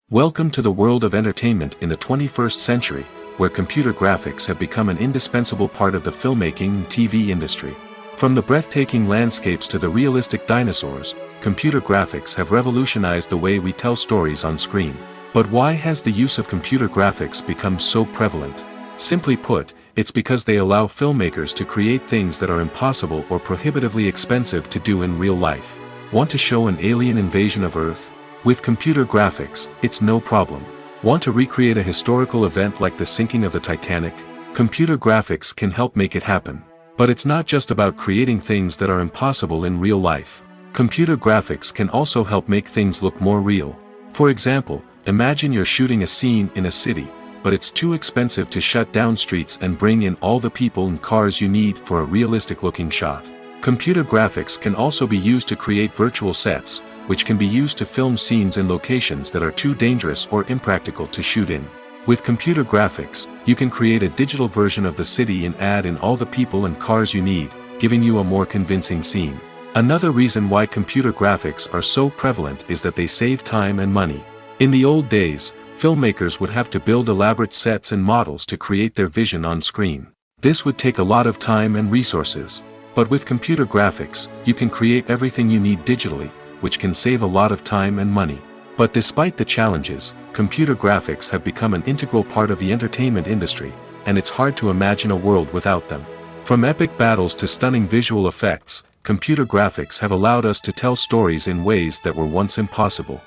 Speaker 1: Welcome to the world of entertainment in the 21st century, where computer graphics have become an indispensable part of the filmmaking and TV industry. From the breathtaking landscapes to the realistic dinosaurs, computer graphics have revolutionized the way we tell stories on screen. But why has the use of computer graphics become so prevalent? Simply put, it's because they allow filmmakers to create things that are impossible or prohibitively expensive to do in real life. Want to show an alien invasion of Earth? With computer graphics, it's no problem. Want to recreate a historical event like the sinking of the Titanic? Computer graphics can help make it happen. But it's not just about creating things that are impossible in real life. Computer graphics can also help make things look more real. For example, imagine you're shooting a scene in a city, but it's too expensive to shut down streets and bring in all the people and cars you need for a realistic-looking shot. Computer graphics can also be used to create virtual sets, which can be used to film scenes in locations that are too dangerous or impractical to shoot in. With computer graphics, you can create a digital version of the city and add in all the people and cars you need, giving you a more convincing scene. Another reason why computer graphics are so prevalent is that they save time and money. In the old days, filmmakers would have to build elaborate sets and models to create their vision on screen. This would take a lot of time and resources. But with computer graphics, you can create everything you need digitally, which can save a lot of time and money. But despite the challenges, computer graphics have become an integral part of the entertainment industry, and it's hard to imagine a world without them. From epic battles to stunning visual effects, computer graphics have allowed us to tell stories in ways that were once impossible.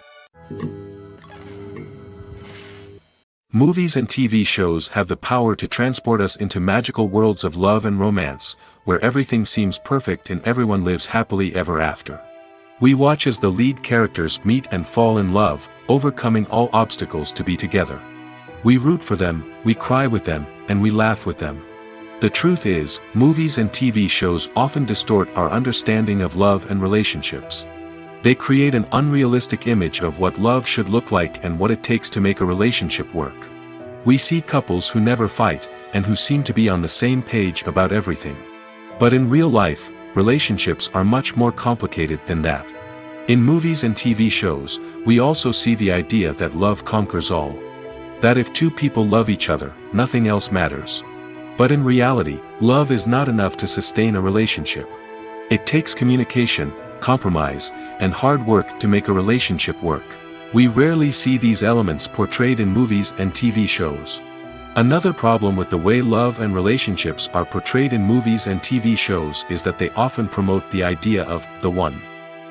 Speaker 1: Movies and TV shows have the power to transport us into magical worlds of love and romance, where everything seems perfect and everyone lives happily ever after. We watch as the lead characters meet and fall in love, overcoming all obstacles to be together. We root for them, we cry with them, and we laugh with them. The truth is, movies and TV shows often distort our understanding of love and relationships. They create an unrealistic image of what love should look like and what it takes to make a relationship work. We see couples who never fight, and who seem to be on the same page about everything. But in real life, relationships are much more complicated than that. In movies and TV shows, we also see the idea that love conquers all. That if two people love each other, nothing else matters. But in reality, love is not enough to sustain a relationship. It takes communication, compromise, and hard work to make a relationship work. We rarely see these elements portrayed in movies and TV shows. Another problem with the way love and relationships are portrayed in movies and TV shows is that they often promote the idea of the one.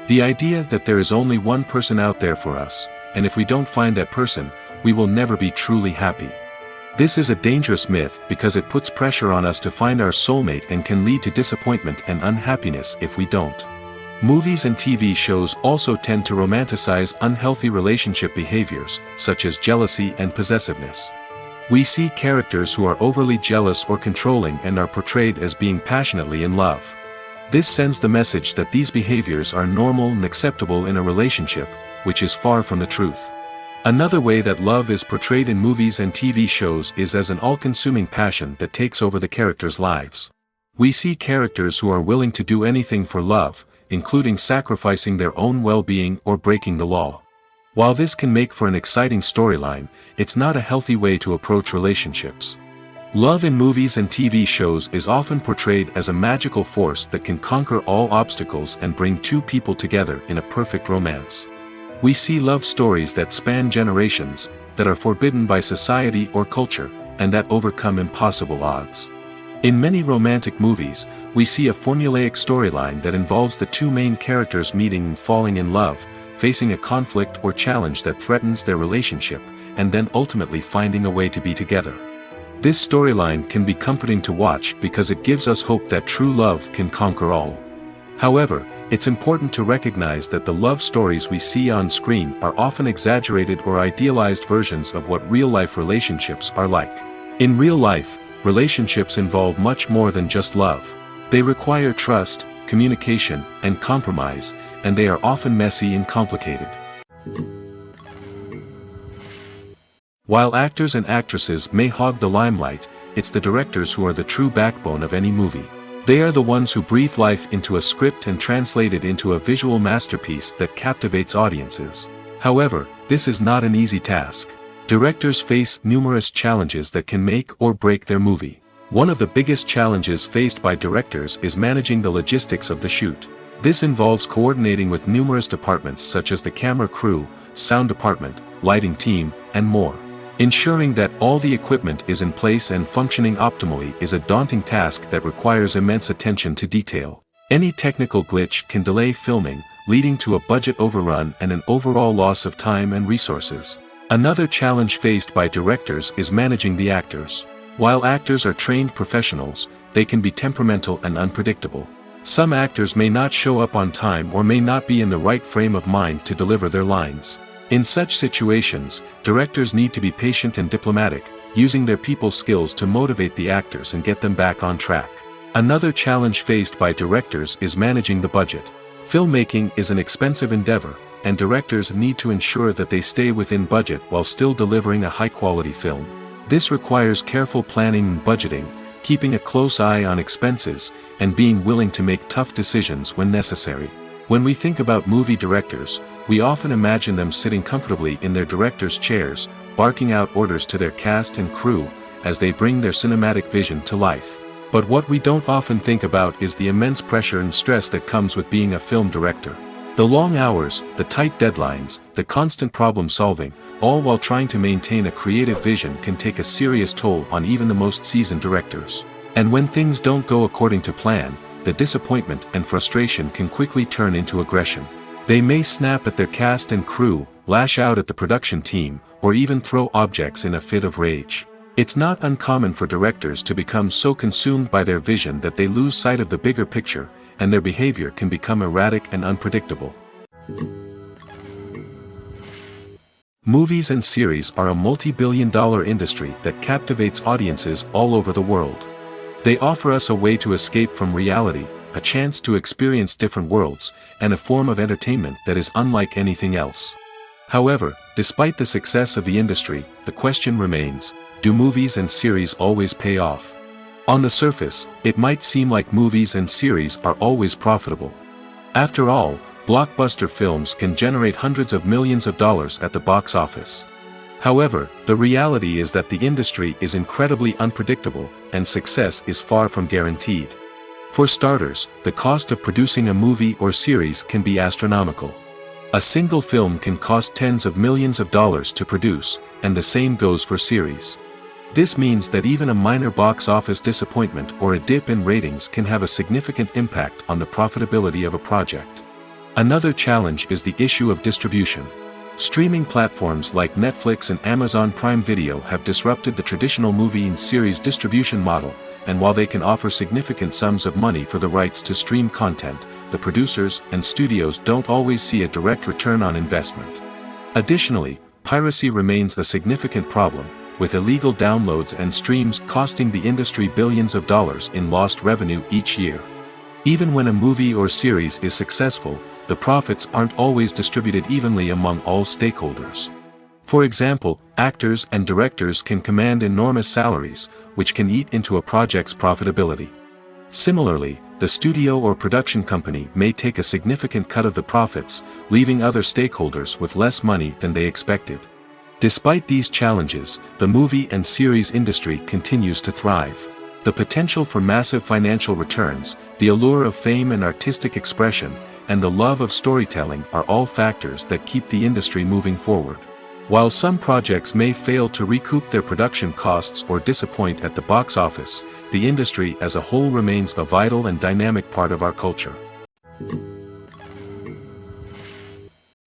Speaker 1: The idea that there is only one person out there for us, and if we don't find that person, we will never be truly happy. This is a dangerous myth because it puts pressure on us to find our soulmate and can lead to disappointment and unhappiness if we don't. Movies and TV shows also tend to romanticize unhealthy relationship behaviors, such as jealousy and possessiveness. We see characters who are overly jealous or controlling and are portrayed as being passionately in love. This sends the message that these behaviors are normal and acceptable in a relationship, which is far from the truth. Another way that love is portrayed in movies and TV shows is as an all-consuming passion that takes over the characters' lives. We see characters who are willing to do anything for love, including sacrificing their own well-being or breaking the law. While this can make for an exciting storyline, it's not a healthy way to approach relationships. Love in movies and TV shows is often portrayed as a magical force that can conquer all obstacles and bring two people together in a perfect romance. We see love stories that span generations, that are forbidden by society or culture, and that overcome impossible odds. In many romantic movies, we see a formulaic storyline that involves the two main characters meeting and falling in love, facing a conflict or challenge that threatens their relationship, and then ultimately finding a way to be together. This storyline can be comforting to watch because it gives us hope that true love can conquer all. However, it's important to recognize that the love stories we see on screen are often exaggerated or idealized versions of what real-life relationships are like. In real life, relationships involve much more than just love. They require trust, communication, and compromise, and they are often messy and complicated. While actors and actresses may hog the limelight, it's the directors who are the true backbone of any movie. They are the ones who breathe life into a script and translate it into a visual masterpiece that captivates audiences. However, this is not an easy task. Directors face numerous challenges that can make or break their movie. One of the biggest challenges faced by directors is managing the logistics of the shoot. This involves coordinating with numerous departments such as the camera crew, sound department, lighting team, and more. Ensuring that all the equipment is in place and functioning optimally is a daunting task that requires immense attention to detail. Any technical glitch can delay filming, leading to a budget overrun and an overall loss of time and resources. Another challenge faced by directors is managing the actors. While actors are trained professionals, they can be temperamental and unpredictable. Some actors may not show up on time or may not be in the right frame of mind to deliver their lines. In such situations, directors need to be patient and diplomatic, using their people skills to motivate the actors and get them back on track. Another challenge faced by directors is managing the budget. Filmmaking is an expensive endeavor, and directors need to ensure that they stay within budget while still delivering a high-quality film. This requires careful planning and budgeting, keeping a close eye on expenses, and being willing to make tough decisions when necessary. When we think about movie directors, we often imagine them sitting comfortably in their director's chairs, barking out orders to their cast and crew, as they bring their cinematic vision to life. But what we don't often think about is the immense pressure and stress that comes with being a film director. The long hours, the tight deadlines, the constant problem solving, all while trying to maintain a creative vision can take a serious toll on even the most seasoned directors. And when things don't go according to plan, the disappointment and frustration can quickly turn into aggression. They may snap at their cast and crew, lash out at the production team, or even throw objects in a fit of rage. It's not uncommon for directors to become so consumed by their vision that they lose sight of the bigger picture, and their behavior can become erratic and unpredictable. Movies and series are a multi-billion-dollar industry that captivates audiences all over the world. They offer us a way to escape from reality, a chance to experience different worlds, and a form of entertainment that is unlike anything else. However, despite the success of the industry, the question remains, do movies and series always pay off? On the surface, it might seem like movies and series are always profitable. After all, blockbuster films can generate hundreds of millions of dollars at the box office. However, the reality is that the industry is incredibly unpredictable, and success is far from guaranteed. For starters, the cost of producing a movie or series can be astronomical. A single film can cost tens of millions of dollars to produce, and the same goes for series. This means that even a minor box office disappointment or a dip in ratings can have a significant impact on the profitability of a project. Another challenge is the issue of distribution. Streaming platforms like Netflix and Amazon Prime Video have disrupted the traditional movie and series distribution model, and while they can offer significant sums of money for the rights to stream content, the producers and studios don't always see a direct return on investment. Additionally, piracy remains a significant problem, with illegal downloads and streams costing the industry billions of dollars in lost revenue each year. Even when a movie or series is successful, the profits aren't always distributed evenly among all stakeholders. For example, actors and directors can command enormous salaries, which can eat into a project's profitability. Similarly, the studio or production company may take a significant cut of the profits, leaving other stakeholders with less money than they expected. Despite these challenges, the movie and series industry continues to thrive. The potential for massive financial returns, the allure of fame and artistic expression, and the love of storytelling are all factors that keep the industry moving forward. While some projects may fail to recoup their production costs or disappoint at the box office, the industry as a whole remains a vital and dynamic part of our culture.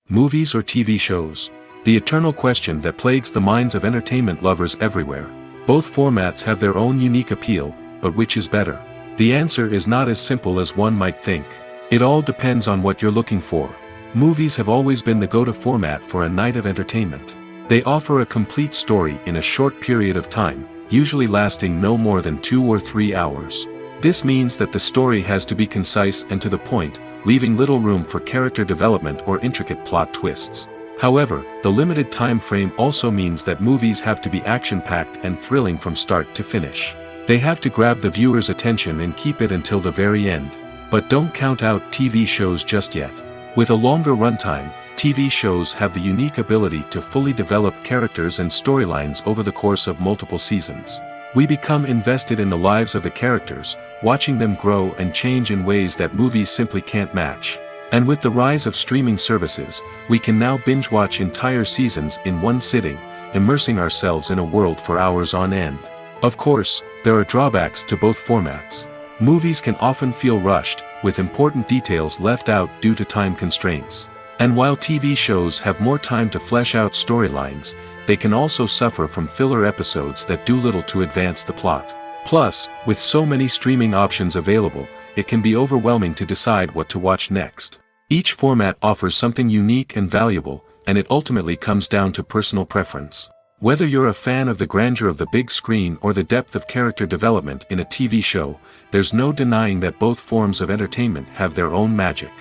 Speaker 1: Movies or TV shows? The eternal question that plagues the minds of entertainment lovers everywhere. Both formats have their own unique appeal, but which is better? The answer is not as simple as one might think. It all depends on what you're looking for. Movies have always been the go-to format for a night of entertainment. They offer a complete story in a short period of time, usually lasting no more than 2 or 3 hours. This means that the story has to be concise and to the point, leaving little room for character development or intricate plot twists. However, the limited time frame also means that movies have to be action-packed and thrilling from start to finish. They have to grab the viewer's attention and keep it until the very end. But don't count out TV shows just yet. With a longer runtime, TV shows have the unique ability to fully develop characters and storylines over the course of multiple seasons. We become invested in the lives of the characters, watching them grow and change in ways that movies simply can't match. And with the rise of streaming services, we can now binge-watch entire seasons in one sitting, immersing ourselves in a world for hours on end. Of course, there are drawbacks to both formats. Movies can often feel rushed, with important details left out due to time constraints. And while TV shows have more time to flesh out storylines, they can also suffer from filler episodes that do little to advance the plot. Plus, with so many streaming options available, it can be overwhelming to decide what to watch next. Each format offers something unique and valuable, and it ultimately comes down to personal preference. Whether you're a fan of the grandeur of the big screen or the depth of character development in a TV show, there's no denying that both forms of entertainment have their own magic.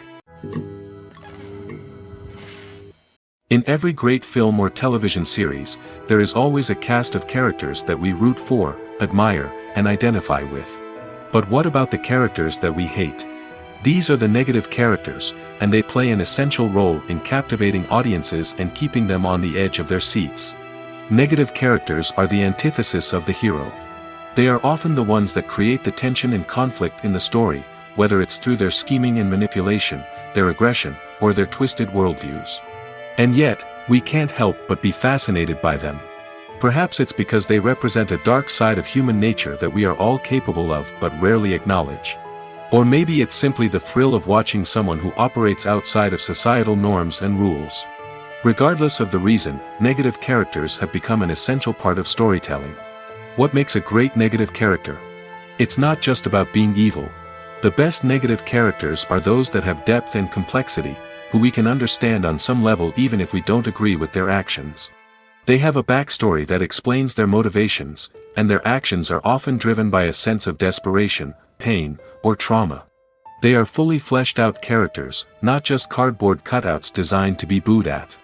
Speaker 1: In every great film or television series, there is always a cast of characters that we root for, admire, and identify with. But what about the characters that we hate? These are the negative characters, and they play an essential role in captivating audiences and keeping them on the edge of their seats. Negative characters are the antithesis of the hero. They are often the ones that create the tension and conflict in the story, whether it's through their scheming and manipulation, their aggression, or their twisted worldviews. And yet, we can't help but be fascinated by them. Perhaps it's because they represent a dark side of human nature that we are all capable of but rarely acknowledge. Or maybe it's simply the thrill of watching someone who operates outside of societal norms and rules. Regardless of the reason, negative characters have become an essential part of storytelling. What makes a great negative character? It's not just about being evil. The best negative characters are those that have depth and complexity, who we can understand on some level even if we don't agree with their actions. They have a backstory that explains their motivations, and their actions are often driven by a sense of desperation, pain, or trauma. They are fully fleshed out characters, not just cardboard cutouts designed to be booed at.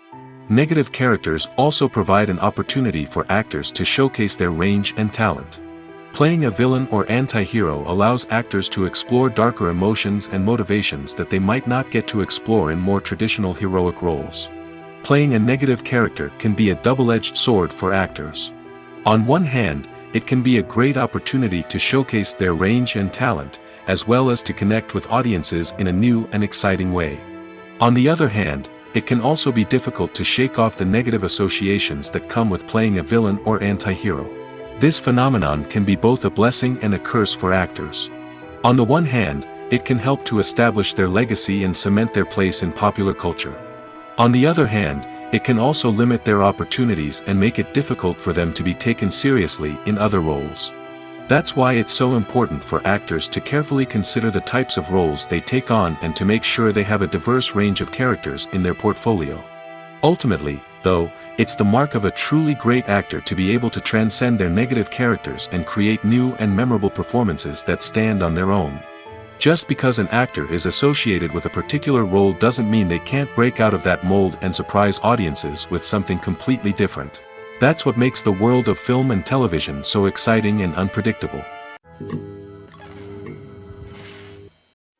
Speaker 1: Negative characters also provide an opportunity for actors to showcase their range and talent. Playing a villain or anti-hero allows actors to explore darker emotions and motivations that they might not get to explore in more traditional heroic roles. Playing a negative character can be a double-edged sword for actors. On one hand, it can be a great opportunity to showcase their range and talent, as well as to connect with audiences in a new and exciting way. On the other hand, it can also be difficult to shake off the negative associations that come with playing a villain or anti-hero. This phenomenon can be both a blessing and a curse for actors. On the one hand, it can help to establish their legacy and cement their place in popular culture. On the other hand, it can also limit their opportunities and make it difficult for them to be taken seriously in other roles. That's why it's so important for actors to carefully consider the types of roles they take on and to make sure they have a diverse range of characters in their portfolio. Ultimately, though, it's the mark of a truly great actor to be able to transcend their negative characters and create new and memorable performances that stand on their own. Just because an actor is associated with a particular role doesn't mean they can't break out of that mold and surprise audiences with something completely different. That's what makes the world of film and television so exciting and unpredictable.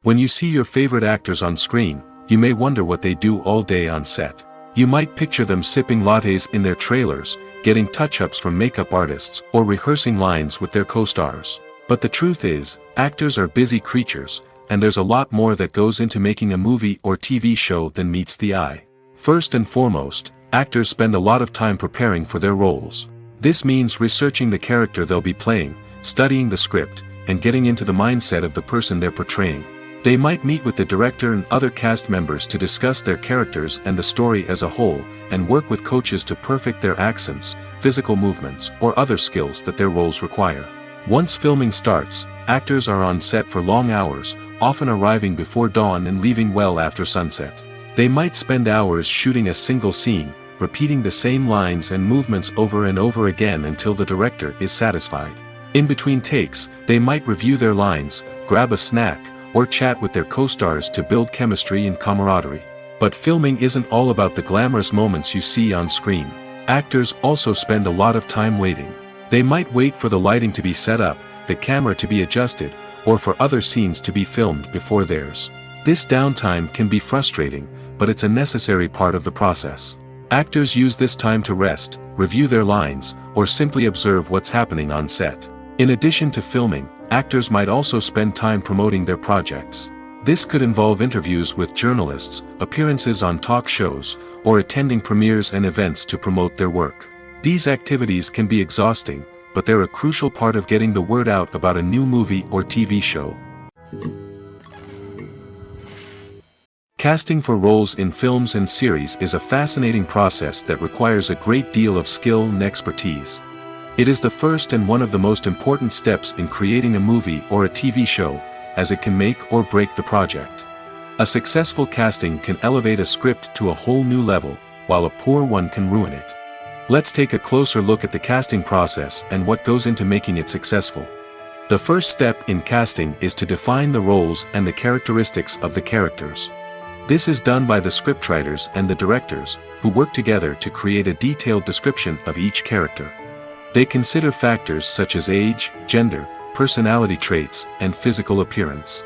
Speaker 1: When you see your favorite actors on screen, you may wonder what they do all day on set. You might picture them sipping lattes in their trailers, getting touch-ups from makeup artists, or rehearsing lines with their co-stars. But the truth is, actors are busy creatures, and there's a lot more that goes into making a movie or TV show than meets the eye. First and foremost, Actors spend a lot of time preparing for their roles. This means researching the character they'll be playing, studying the script, and getting into the mindset of the person they're portraying. They might meet with the director and other cast members to discuss their characters and the story as a whole, and work with coaches to perfect their accents, physical movements, or other skills that their roles require. Once filming starts, actors are on set for long hours, often arriving before dawn and leaving well after sunset. They might spend hours shooting a single scene, repeating the same lines and movements over and over again until the director is satisfied. In between takes, they might review their lines, grab a snack, or chat with their co-stars to build chemistry and camaraderie. But filming isn't all about the glamorous moments you see on screen. Actors also spend a lot of time waiting. They might wait for the lighting to be set up, the camera to be adjusted, or for other scenes to be filmed before theirs. This downtime can be frustrating, but it's a necessary part of the process. Actors use this time to rest, review their lines, or simply observe what's happening on set. In addition to filming, actors might also spend time promoting their projects. This could involve interviews with journalists, appearances on talk shows, or attending premieres and events to promote their work. These activities can be exhausting, but they're a crucial part of getting the word out about a new movie or TV show. Casting for roles in films and series is a fascinating process that requires a great deal of skill and expertise. It is the first and one of the most important steps in creating a movie or a TV show, as it can make or break the project. A successful casting can elevate a script to a whole new level, while a poor one can ruin it. Let's take a closer look at the casting process and what goes into making it successful. The first step in casting is to define the roles and the characteristics of the characters. This is done by the scriptwriters and the directors, who work together to create a detailed description of each character. They consider factors such as age, gender, personality traits, and physical appearance.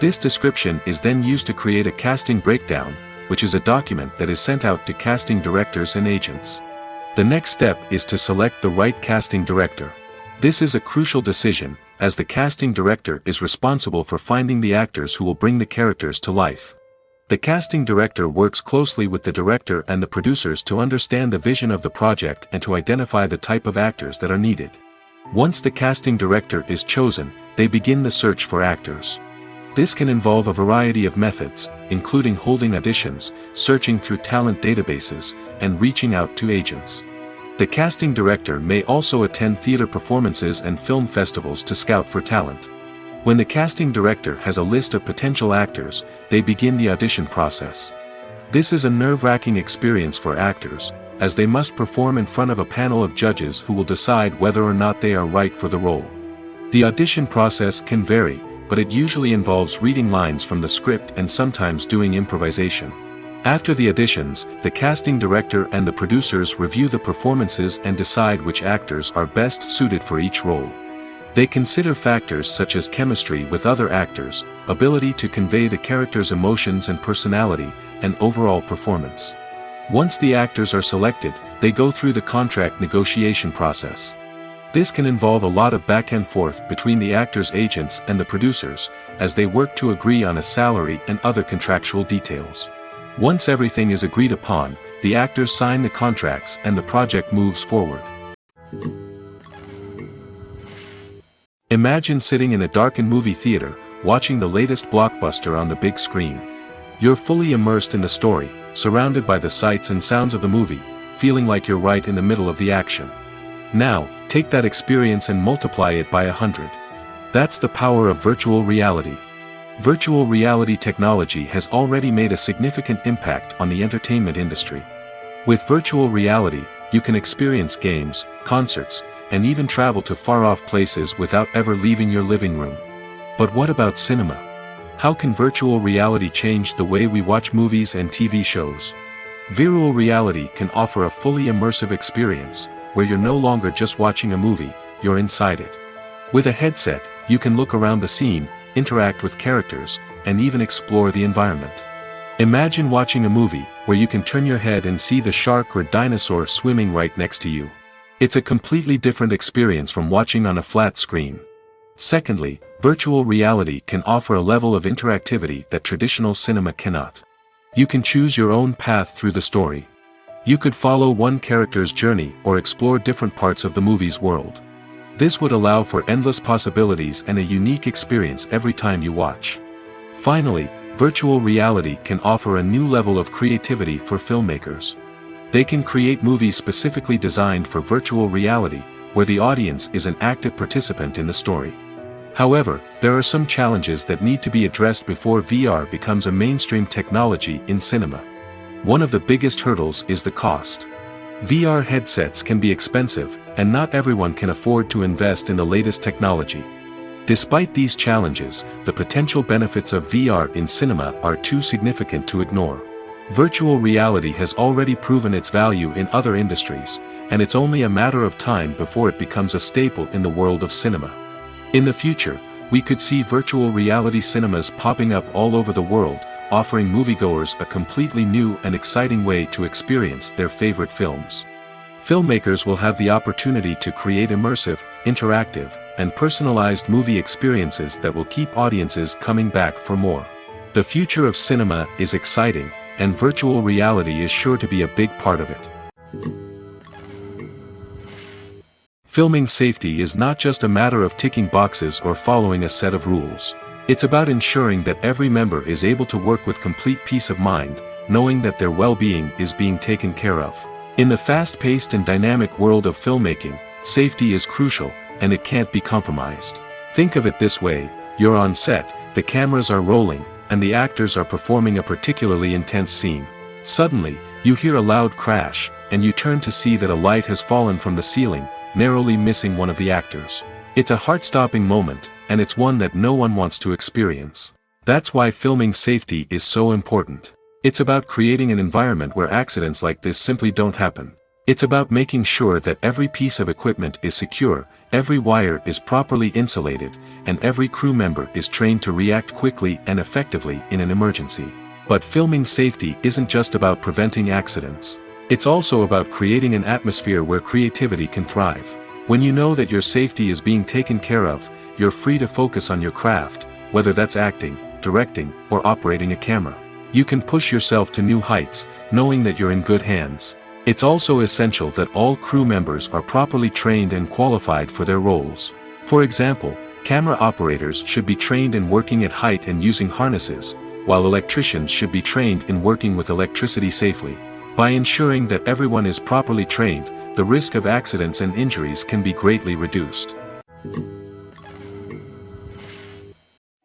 Speaker 1: This description is then used to create a casting breakdown, which is a document that is sent out to casting directors and agents. The next step is to select the right casting director. This is a crucial decision, as the casting director is responsible for finding the actors who will bring the characters to life. The casting director works closely with the director and the producers to understand the vision of the project and to identify the type of actors that are needed. Once the casting director is chosen, they begin the search for actors. This can involve a variety of methods, including holding auditions, searching through talent databases, and reaching out to agents. The casting director may also attend theater performances and film festivals to scout for talent. When the casting director has a list of potential actors, they begin the audition process. This is a nerve-wracking experience for actors, as they must perform in front of a panel of judges who will decide whether or not they are right for the role. The audition process can vary, but it usually involves reading lines from the script and sometimes doing improvisation. After the auditions, the casting director and the producers review the performances and decide which actors are best suited for each role. They consider factors such as chemistry with other actors, ability to convey the character's emotions and personality, and overall performance. Once the actors are selected, they go through the contract negotiation process. This can involve a lot of back and forth between the actors' agents and the producers, as they work to agree on a salary and other contractual details. Once everything is agreed upon, the actors sign the contracts and the project moves forward. Imagine sitting in a darkened movie theater, watching the latest blockbuster on the big screen. You're fully immersed in the story, surrounded by the sights and sounds of the movie, feeling like you're right in the middle of the action. Now, take that experience and multiply it by 100. That's the power of virtual reality. Virtual reality technology has already made a significant impact on the entertainment industry. With virtual reality, you can experience games, concerts, and even travel to far-off places without ever leaving your living room. But what about cinema? How can virtual reality change the way we watch movies and TV shows? Virtual reality can offer a fully immersive experience, where you're no longer just watching a movie, you're inside it. With a headset, you can look around the scene, interact with characters, and even explore the environment. Imagine watching a movie where you can turn your head and see the shark or dinosaur swimming right next to you. It's a completely different experience from watching on a flat screen. Secondly, virtual reality can offer a level of interactivity that traditional cinema cannot. You can choose your own path through the story. You could follow one character's journey or explore different parts of the movie's world. This would allow for endless possibilities and a unique experience every time you watch. Finally, virtual reality can offer a new level of creativity for filmmakers. They can create movies specifically designed for virtual reality, where the audience is an active participant in the story. However, there are some challenges that need to be addressed before VR becomes a mainstream technology in cinema. One of the biggest hurdles is the cost. VR headsets can be expensive, and not everyone can afford to invest in the latest technology. Despite these challenges, the potential benefits of VR in cinema are too significant to ignore. Virtual reality has already proven its value in other industries, and it's only a matter of time before it becomes a staple in the world of cinema. In the future, we could see virtual reality cinemas popping up all over the world, offering moviegoers a completely new and exciting way to experience their favorite films. Filmmakers will have the opportunity to create immersive, interactive, and personalized movie experiences that will keep audiences coming back for more. The future of cinema is exciting, and virtual reality is sure to be a big part of it. Filming safety is not just a matter of ticking boxes or following a set of rules. It's about ensuring that every member is able to work with complete peace of mind, knowing that their well-being is being taken care of. In the fast-paced and dynamic world of filmmaking, safety is crucial, and it can't be compromised. Think of it this way: you're on set, the cameras are rolling, and the actors are performing a particularly intense scene. Suddenly, you hear a loud crash, and you turn to see that a light has fallen from the ceiling, narrowly missing one of the actors. It's a heart-stopping moment, and it's one that no one wants to experience. That's why filming safety is so important. It's about creating an environment where accidents like this simply don't happen. It's about making sure that every piece of equipment is secure, every wire is properly insulated, and every crew member is trained to react quickly and effectively in an emergency. But filming safety isn't just about preventing accidents. It's also about creating an atmosphere where creativity can thrive. When you know that your safety is being taken care of, you're free to focus on your craft, whether that's acting, directing, or operating a camera. You can push yourself to new heights, knowing that you're in good hands. It's also essential that all crew members are properly trained and qualified for their roles. For example, camera operators should be trained in working at height and using harnesses, while electricians should be trained in working with electricity safely. By ensuring that everyone is properly trained, the risk of accidents and injuries can be greatly reduced.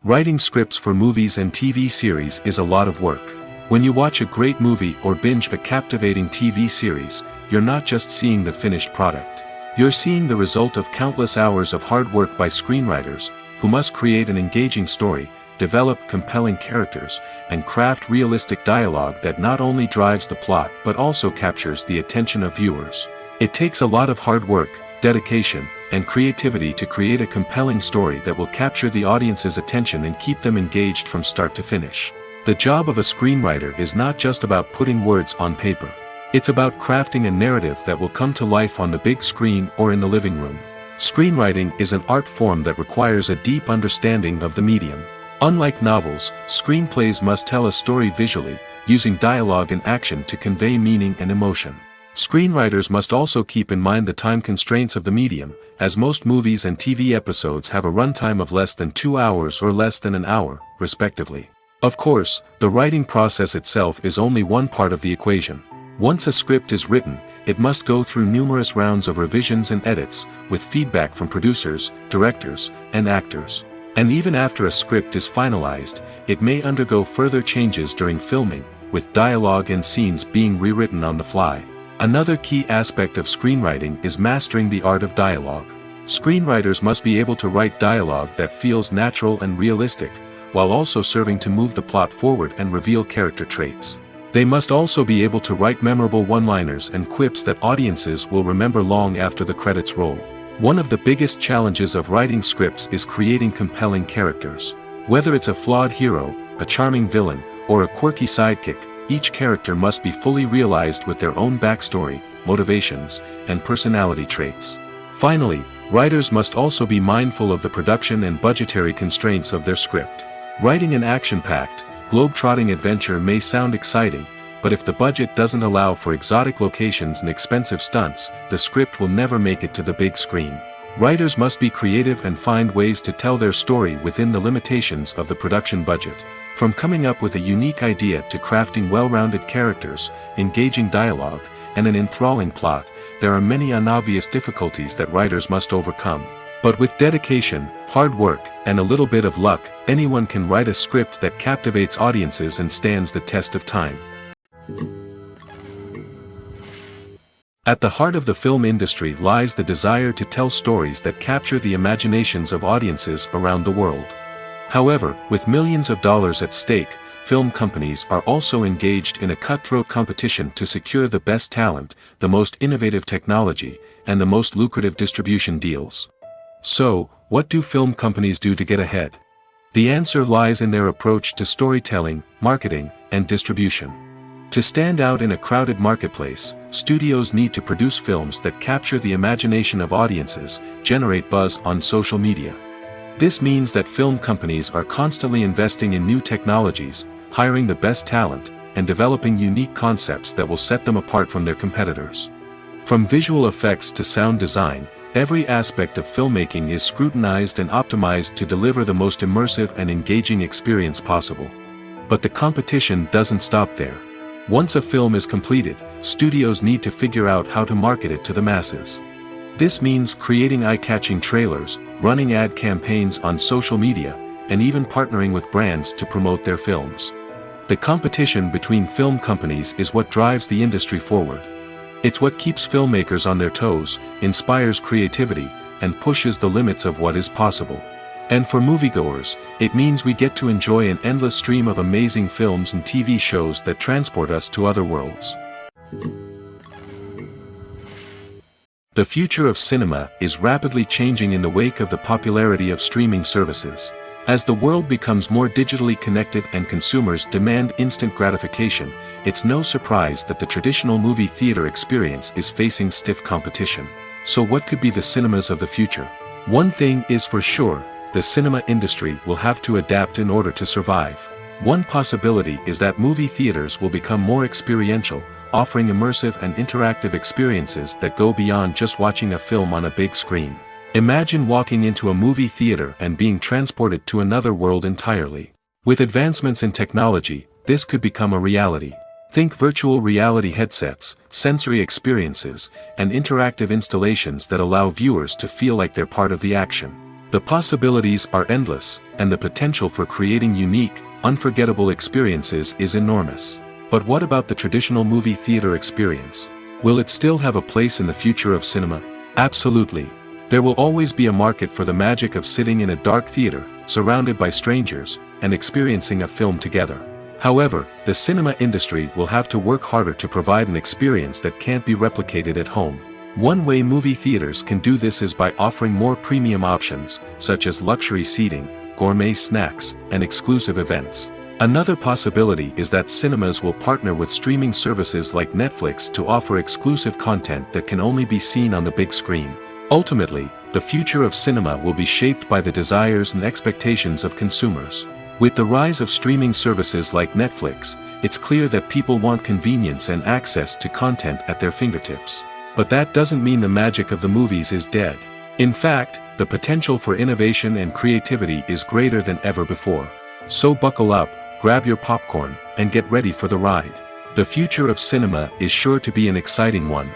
Speaker 1: Writing scripts for movies and TV series is a lot of work. When you watch a great movie or binge a captivating TV series, you're not just seeing the finished product. You're seeing the result of countless hours of hard work by screenwriters, who must create an engaging story, develop compelling characters, and craft realistic dialogue that not only drives the plot but also captures the attention of viewers. It takes a lot of hard work, dedication, and creativity to create a compelling story that will capture the audience's attention and keep them engaged from start to finish. The job of a screenwriter is not just about putting words on paper. It's about crafting a narrative that will come to life on the big screen or in the living room. Screenwriting is an art form that requires a deep understanding of the medium. Unlike novels, screenplays must tell a story visually, using dialogue and action to convey meaning and emotion. Screenwriters must also keep in mind the time constraints of the medium, as most movies and TV episodes have a runtime of less than 2 hours or less than an hour, respectively. Of course, the writing process itself is only one part of the equation. Once a script is written, it must go through numerous rounds of revisions and edits, with feedback from producers, directors, and actors. And even after a script is finalized, it may undergo further changes during filming, with dialogue and scenes being rewritten on the fly. Another key aspect of screenwriting is mastering the art of dialogue. Screenwriters must be able to write dialogue that feels natural and realistic, while also serving to move the plot forward and reveal character traits. They must also be able to write memorable one-liners and quips that audiences will remember long after the credits roll. One of the biggest challenges of writing scripts is creating compelling characters. Whether it's a flawed hero, a charming villain, or a quirky sidekick, each character must be fully realized with their own backstory, motivations, and personality traits. Finally, writers must also be mindful of the production and budgetary constraints of their script. Writing an action-packed, globe-trotting adventure may sound exciting, but if the budget doesn't allow for exotic locations and expensive stunts, the script will never make it to the big screen. Writers must be creative and find ways to tell their story within the limitations of the production budget. From coming up with a unique idea to crafting well-rounded characters, engaging dialogue, and an enthralling plot, there are many unobvious difficulties that writers must overcome. But with dedication, hard work, and a little bit of luck, anyone can write a script that captivates audiences and stands the test of time. At the heart of the film industry lies the desire to tell stories that capture the imaginations of audiences around the world. However, with millions of dollars at stake, film companies are also engaged in a cutthroat competition to secure the best talent, the most innovative technology, and the most lucrative distribution deals. So, what do film companies do to get ahead? The answer lies in their approach to storytelling, marketing, and distribution. To stand out in a crowded marketplace, studios need to produce films that capture the imagination of audiences, generate buzz on social media. This means that film companies are constantly investing in new technologies, hiring the best talent, and developing unique concepts that will set them apart from their competitors. From visual effects to sound design, every aspect of filmmaking is scrutinized and optimized to deliver the most immersive and engaging experience possible. But the competition doesn't stop there. Once a film is completed, studios need to figure out how to market it to the masses. This means creating eye-catching trailers, running ad campaigns on social media, and even partnering with brands to promote their films. The competition between film companies is what drives the industry forward. It's what keeps filmmakers on their toes, inspires creativity, and pushes the limits of what is possible. And for moviegoers, it means we get to enjoy an endless stream of amazing films and TV shows that transport us to other worlds. The future of cinema is rapidly changing in the wake of the popularity of streaming services. As the world becomes more digitally connected and consumers demand instant gratification, it's no surprise that the traditional movie theater experience is facing stiff competition. So what could be the cinemas of the future? One thing is for sure, the cinema industry will have to adapt in order to survive. One possibility is that movie theaters will become more experiential, offering immersive and interactive experiences that go beyond just watching a film on a big screen. Imagine walking into a movie theater and being transported to another world entirely. With advancements in technology, this could become a reality. Think virtual reality headsets, sensory experiences, and interactive installations that allow viewers to feel like they're part of the action. The possibilities are endless, and the potential for creating unique, unforgettable experiences is enormous. But what about the traditional movie theater experience? Will it still have a place in the future of cinema? Absolutely. There will always be a market for the magic of sitting in a dark theater, surrounded by strangers, and experiencing a film together. However, the cinema industry will have to work harder to provide an experience that can't be replicated at home. One way movie theaters can do this is by offering more premium options, such as luxury seating, gourmet snacks, and exclusive events. Another possibility is that cinemas will partner with streaming services like Netflix to offer exclusive content that can only be seen on the big screen. Ultimately, the future of cinema will be shaped by the desires and expectations of consumers. With the rise of streaming services like Netflix, it's clear that people want convenience and access to content at their fingertips. But that doesn't mean the magic of the movies is dead. In fact, the potential for innovation and creativity is greater than ever before. So buckle up, grab your popcorn, and get ready for the ride. The future of cinema is sure to be an exciting one.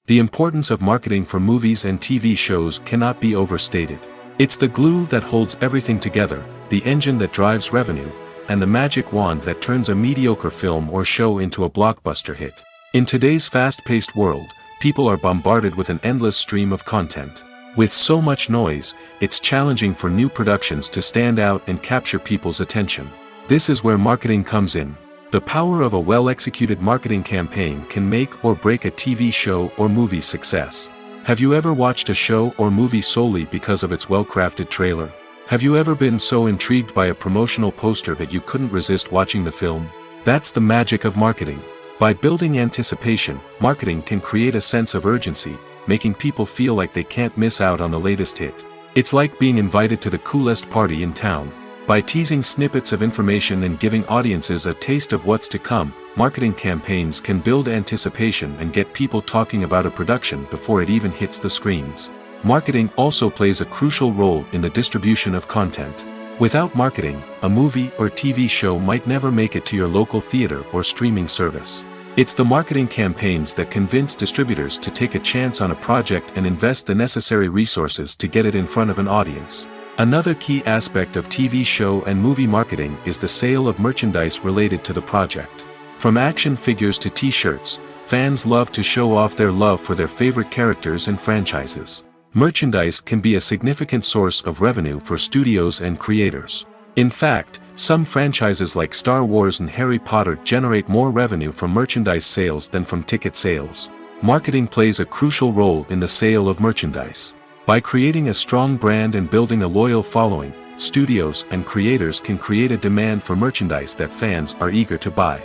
Speaker 1: The importance of marketing for movies and TV shows cannot be overstated. It's the glue that holds everything together, the engine that drives revenue, and the magic wand that turns a mediocre film or show into a blockbuster hit. In today's fast-paced world, people are bombarded with an endless stream of content. With so much noise, it's challenging for new productions to stand out and capture people's attention. This is where marketing comes in. The power of a well-executed marketing campaign can make or break a TV show or movie's success. Have you ever watched a show or movie solely because of its well-crafted trailer? Have you ever been so intrigued by a promotional poster that you couldn't resist watching the film? That's the magic of marketing. By building anticipation, marketing can create a sense of urgency, making people feel like they can't miss out on the latest hit. It's like being invited to the coolest party in town. By teasing snippets of information and giving audiences a taste of what's to come, marketing campaigns can build anticipation and get people talking about a production before it even hits the screens. Marketing also plays a crucial role in the distribution of content. Without marketing, a movie or TV show might never make it to your local theater or streaming service. It's the marketing campaigns that convince distributors to take a chance on a project and invest the necessary resources to get it in front of an audience. Another key aspect of TV show and movie marketing is the sale of merchandise related to the project. From action figures to t-shirts, fans love to show off their love for their favorite characters and franchises. Merchandise can be a significant source of revenue for studios and creators. In fact, some franchises like Star Wars and Harry Potter generate more revenue from merchandise sales than from ticket sales. Marketing plays a crucial role in the sale of merchandise. By creating a strong brand and building a loyal following, studios and creators can create a demand for merchandise that fans are eager to buy.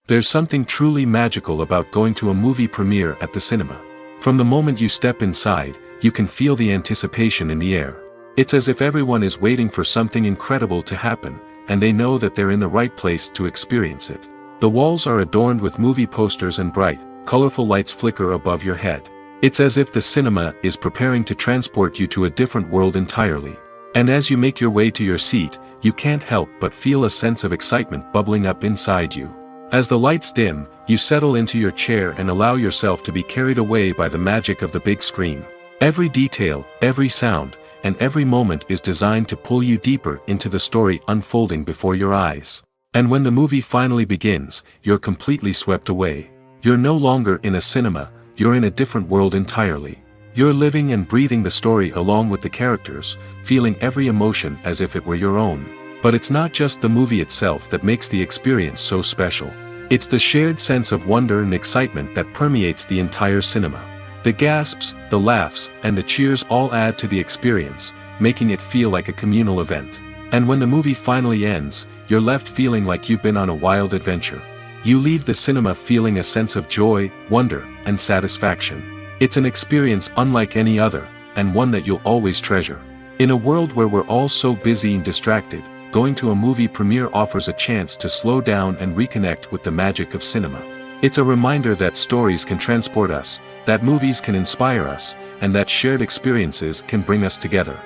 Speaker 1: There's something truly magical about going to a movie premiere at the cinema. From the moment you step inside, you can feel the anticipation in the air. It's as if everyone is waiting for something incredible to happen, and they know that they're in the right place to experience it. The walls are adorned with movie posters and bright, colorful lights flicker above your head. It's as if the cinema is preparing to transport you to a different world entirely. And as you make your way to your seat, you can't help but feel a sense of excitement bubbling up inside you. As the lights dim, you settle into your chair and allow yourself to be carried away by the magic of the big screen. Every detail, every sound, and every moment is designed to pull you deeper into the story unfolding before your eyes. And when the movie finally begins, you're completely swept away. You're no longer in a cinema, you're in a different world entirely. You're living and breathing the story along with the characters, feeling every emotion as if it were your own. But it's not just the movie itself that makes the experience so special. It's the shared sense of wonder and excitement that permeates the entire cinema. The gasps, the laughs, and the cheers all add to the experience, making it feel like a communal event. And when the movie finally ends, you're left feeling like you've been on a wild adventure. You leave the cinema feeling a sense of joy, wonder, and satisfaction. It's an experience unlike any other, and one that you'll always treasure. In a world where we're all so busy and distracted, going to a movie premiere offers a chance to slow down and reconnect with the magic of cinema. It's a reminder that stories can transport us, that movies can inspire us, and that shared experiences can bring us together.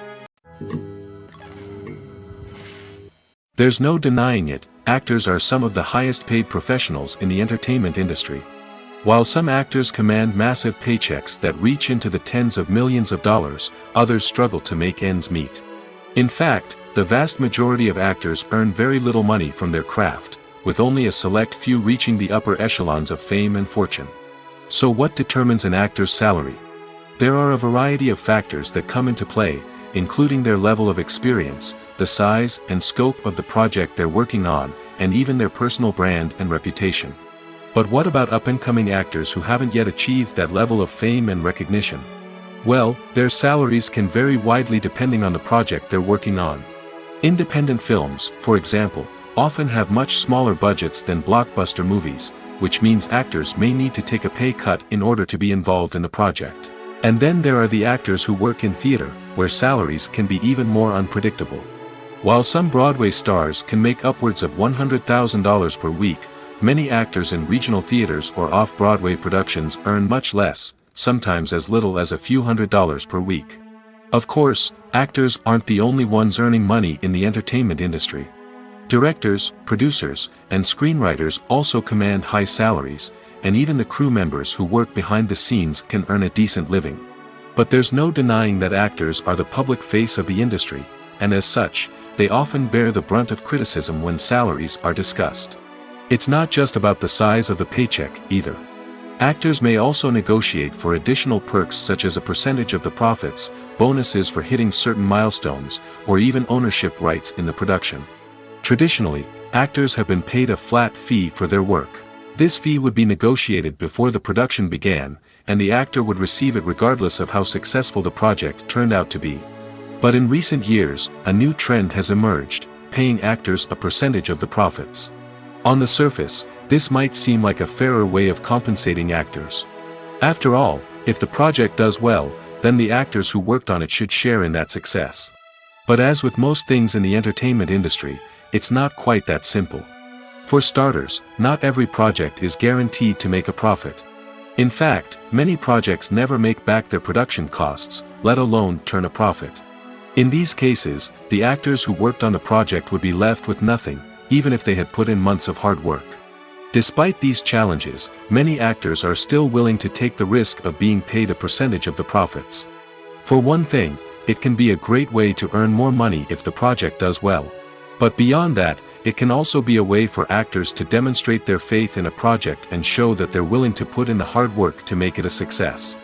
Speaker 1: There's no denying it, actors are some of the highest paid professionals in the entertainment industry. While some actors command massive paychecks that reach into the tens of millions of dollars, others struggle to make ends meet. In fact, the vast majority of actors earn very little money from their craft, with only a select few reaching the upper echelons of fame and fortune. So what determines an actor's salary? There are a variety of factors that come into play, including their level of experience, the size and scope of the project they're working on, and even their personal brand and reputation. But what about up-and-coming actors who haven't yet achieved that level of fame and recognition? Well, their salaries can vary widely depending on the project they're working on. Independent films, for example, often have much smaller budgets than blockbuster movies, which means actors may need to take a pay cut in order to be involved in the project. And then there are the actors who work in theater, where salaries can be even more unpredictable. While some Broadway stars can make upwards of $100,000 per week, many actors in regional theaters or off-Broadway productions earn much less, sometimes as little as a few $100s per week. Of course, actors aren't the only ones earning money in the entertainment industry. Directors, producers, and screenwriters also command high salaries, and even the crew members who work behind the scenes can earn a decent living. But there's no denying that actors are the public face of the industry, and as such, they often bear the brunt of criticism when salaries are discussed. It's not just about the size of the paycheck, either. Actors may also negotiate for additional perks such as a percentage of the profits, bonuses for hitting certain milestones, or even ownership rights in the production. Traditionally, actors have been paid a flat fee for their work. This fee would be negotiated before the production began, and the actor would receive it regardless of how successful the project turned out to be. But in recent years, a new trend has emerged, paying actors a percentage of the profits. On the surface, this might seem like a fairer way of compensating actors. After all, if the project does well, then the actors who worked on it should share in that success. But as with most things in the entertainment industry, it's not quite that simple. For starters, not every project is guaranteed to make a profit. In fact, many projects never make back their production costs, let alone turn a profit. In these cases, the actors who worked on the project would be left with nothing, even if they had put in months of hard work. Despite these challenges, many actors are still willing to take the risk of being paid a percentage of the profits. For one thing, it can be a great way to earn more money if the project does well. But beyond that, it can also be a way for actors to demonstrate their faith in a project and show that they're willing to put in the hard work to make it a success.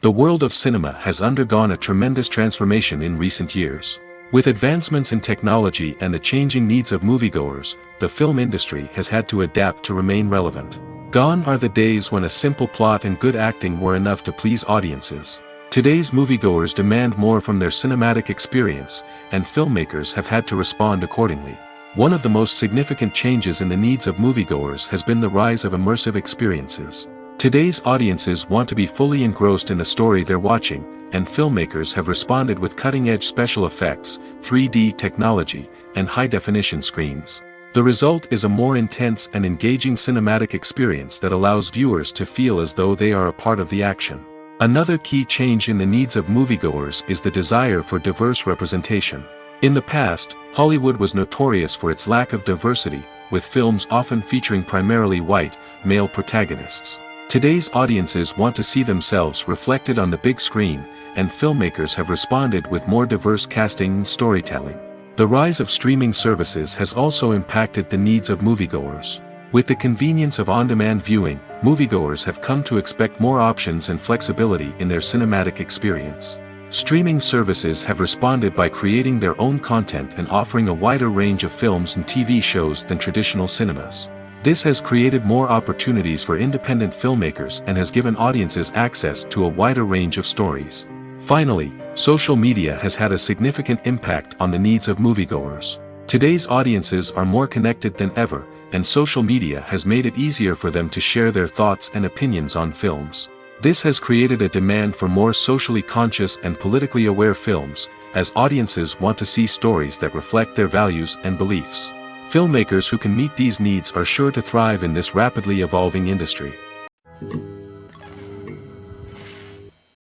Speaker 1: The world of cinema has undergone a tremendous transformation in recent years. With advancements in technology and the changing needs of moviegoers, the film industry has had to adapt to remain relevant. Gone are the days when a simple plot and good acting were enough to please audiences. Today's moviegoers demand more from their cinematic experience, and filmmakers have had to respond accordingly. One of the most significant changes in the needs of moviegoers has been the rise of immersive experiences. Today's audiences want to be fully engrossed in the story they're watching, and filmmakers have responded with cutting-edge special effects, 3D technology, and high-definition screens. The result is a more intense and engaging cinematic experience that allows viewers to feel as though they are a part of the action. Another key change in the needs of moviegoers is the desire for diverse representation. In the past, Hollywood was notorious for its lack of diversity, with films often featuring primarily white, male protagonists. Today's audiences want to see themselves reflected on the big screen, and filmmakers have responded with more diverse casting and storytelling. The rise of streaming services has also impacted the needs of moviegoers. With the convenience of on-demand viewing, moviegoers have come to expect more options and flexibility in their cinematic experience. Streaming services have responded by creating their own content and offering a wider range of films and TV shows than traditional cinemas. This has created more opportunities for independent filmmakers and has given audiences access to a wider range of stories. Finally, social media has had a significant impact on the needs of moviegoers. Today's audiences are more connected than ever, and social media has made it easier for them to share their thoughts and opinions on films. This has created a demand for more socially conscious and politically aware films, as audiences want to see stories that reflect their values and beliefs. Filmmakers who can meet these needs are sure to thrive in this rapidly evolving industry.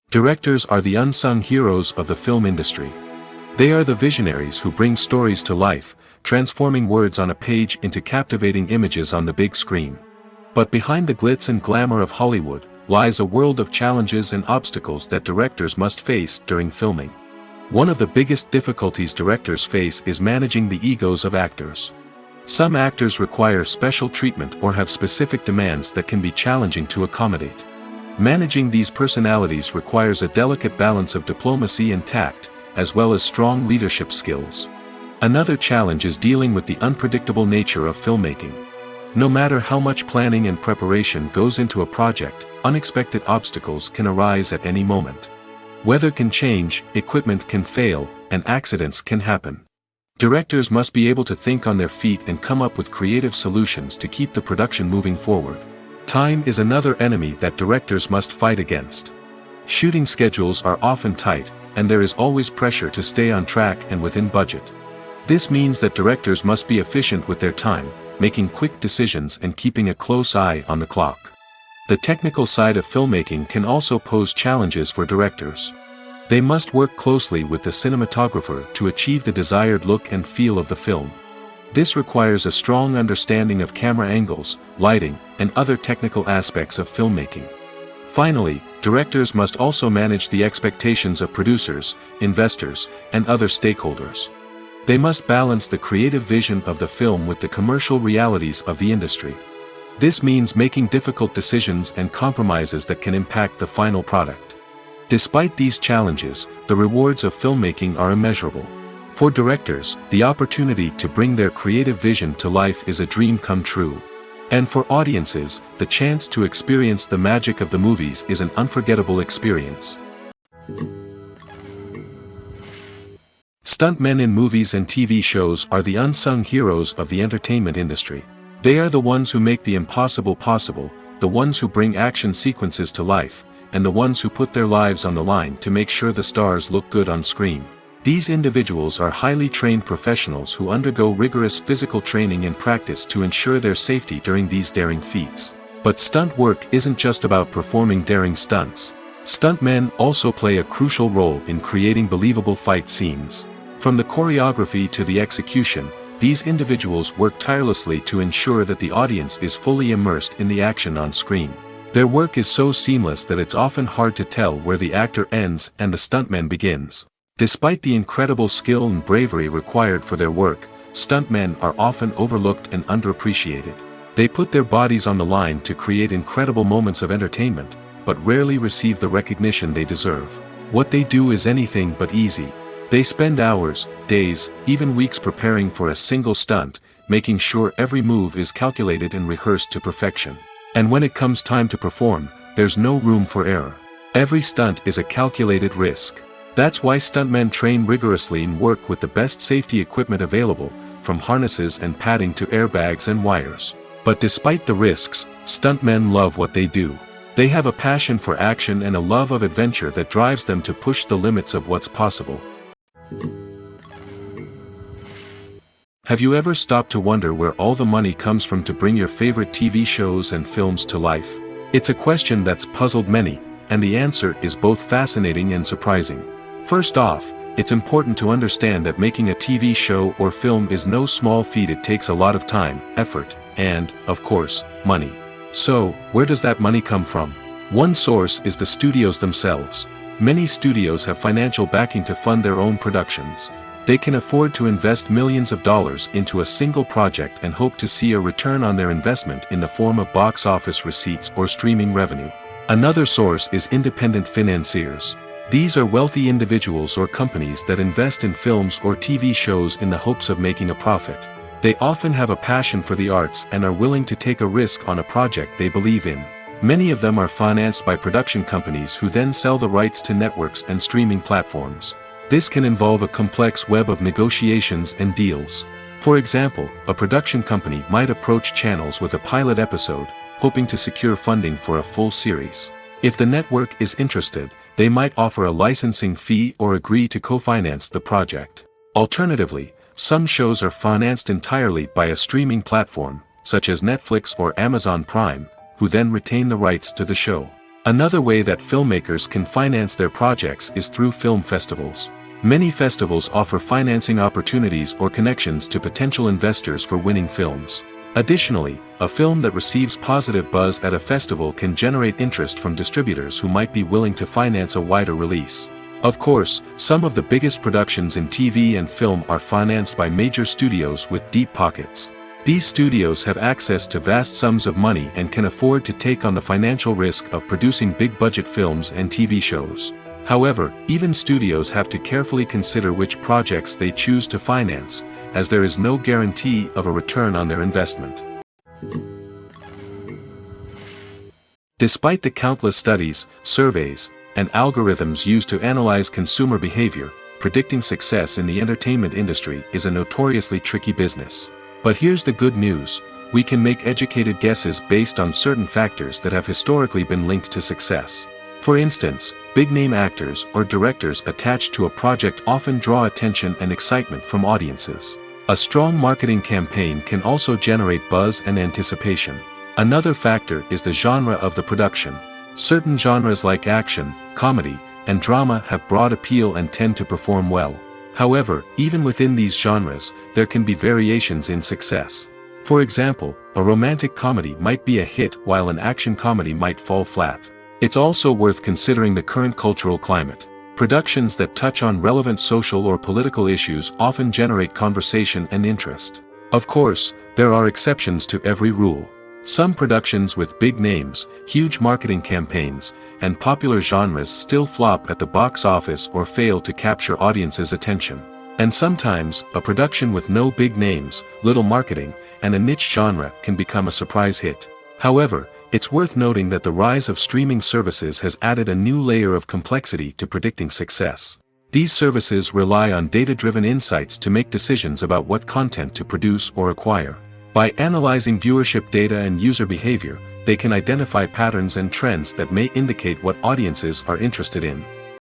Speaker 1: Directors are the unsung heroes of the film industry. They are the visionaries who bring stories to life, transforming words on a page into captivating images on the big screen. But behind the glitz and glamour of Hollywood lies a world of challenges and obstacles that directors must face during filming. One of the biggest difficulties directors face is managing the egos of actors. Some actors require special treatment or have specific demands that can be challenging to accommodate. Managing these personalities requires a delicate balance of diplomacy and tact, as well as strong leadership skills. Another challenge is dealing with the unpredictable nature of filmmaking. No matter how much planning and preparation goes into a project, unexpected obstacles can arise at any moment. Weather can change, equipment can fail, and accidents can happen. Directors must be able to think on their feet and come up with creative solutions to keep the production moving forward. Time is another enemy that directors must fight against. Shooting schedules are often tight, and there is always pressure to stay on track and within budget. This means that directors must be efficient with their time, making quick decisions and keeping a close eye on the clock. The technical side of filmmaking can also pose challenges for directors. They must work closely with the cinematographer to achieve the desired look and feel of the film. This requires a strong understanding of camera angles, lighting, and other technical aspects of filmmaking. Finally, directors must also manage the expectations of producers, investors, and other stakeholders. They must balance the creative vision of the film with the commercial realities of the industry. This means making difficult decisions and compromises that can impact the final product. Despite these challenges, the rewards of filmmaking are immeasurable. For directors, the opportunity to bring their creative vision to life is a dream come true. And for audiences, the chance to experience the magic of the movies is an unforgettable experience. Stuntmen in movies and TV shows are the unsung heroes of the entertainment industry. They are the ones who make the impossible possible, the ones who bring action sequences to life, and the ones who put their lives on the line to make sure the stars look good on screen. These individuals are highly trained professionals who undergo rigorous physical training and practice to ensure their safety during these daring feats. But stunt work isn't just about performing daring stunts. Stuntmen also play a crucial role in creating believable fight scenes. From the choreography to the execution, these individuals work tirelessly to ensure that the audience is fully immersed in the action on screen. Their work is so seamless that it's often hard to tell where the actor ends and the stuntman begins. Despite the incredible skill and bravery required for their work, stuntmen are often overlooked and underappreciated. They put their bodies on the line to create incredible moments of entertainment, but rarely receive the recognition they deserve. What they do is anything but easy. They spend hours, days, even weeks preparing for a single stunt, making sure every move is calculated and rehearsed to perfection. And when it comes time to perform, there's no room for error. Every stunt is a calculated risk. That's why stuntmen train rigorously and work with the best safety equipment available, from harnesses and padding to airbags and wires. But despite the risks, stuntmen love what they do. They have a passion for action and a love of adventure that drives them to push the limits of what's possible. Have you ever stopped to wonder where all the money comes from to bring your favorite TV shows and films to life? It's a question that's puzzled many, and the answer is both fascinating and surprising. First off, it's important to understand that making a TV show or film is no small feat. It takes a lot of time, effort, and, of course, money. So, where does that money come from? One source is the studios themselves. Many studios have financial backing to fund their own productions. They can afford to invest millions of dollars into a single project and hope to see a return on their investment in the form of box office receipts or streaming revenue. Another source is independent financiers. These are wealthy individuals or companies that invest in films or TV shows in the hopes of making a profit. They often have a passion for the arts and are willing to take a risk on a project they believe in. Many of them are financed by production companies who then sell the rights to networks and streaming platforms. This can involve a complex web of negotiations and deals. For example, a production company might approach channels with a pilot episode, hoping to secure funding for a full series. If the network is interested, they might offer a licensing fee or agree to co-finance the project. Alternatively, some shows are financed entirely by a streaming platform, such as Netflix or Amazon Prime, who then retain the rights to the show. Another way that filmmakers can finance their projects is through film festivals. Many festivals offer financing opportunities or connections to potential investors for winning films. Additionally, a film that receives positive buzz at a festival can generate interest from distributors who might be willing to finance a wider release. Of course, some of the biggest productions in TV and film are financed by major studios with deep pockets. These studios have access to vast sums of money and can afford to take on the financial risk of producing big-budget films and TV shows. However, even studios have to carefully consider which projects they choose to finance, as there is no guarantee of a return on their investment. Despite the countless studies, surveys, and algorithms used to analyze consumer behavior, predicting success in the entertainment industry is a notoriously tricky business. But here's the good news: we can make educated guesses based on certain factors that have historically been linked to success. For instance, big-name actors or directors attached to a project often draw attention and excitement from audiences. A strong marketing campaign can also generate buzz and anticipation. Another factor is the genre of the production. Certain genres like action, comedy, and drama have broad appeal and tend to perform well. However, even within these genres, there can be variations in success. For example, a romantic comedy might be a hit while an action comedy might fall flat. It's also worth considering the current cultural climate. Productions that touch on relevant social or political issues often generate conversation and interest. Of course, there are exceptions to every rule. Some productions with big names, huge marketing campaigns, and popular genres still flop at the box office or fail to capture audiences' attention. And sometimes, a production with no big names, little marketing, and a niche genre can become a surprise hit. However, it's worth noting that the rise of streaming services has added a new layer of complexity to predicting success. These services rely on data-driven insights to make decisions about what content to produce or acquire. By analyzing viewership data and user behavior, they can identify patterns and trends that may indicate what audiences are interested in.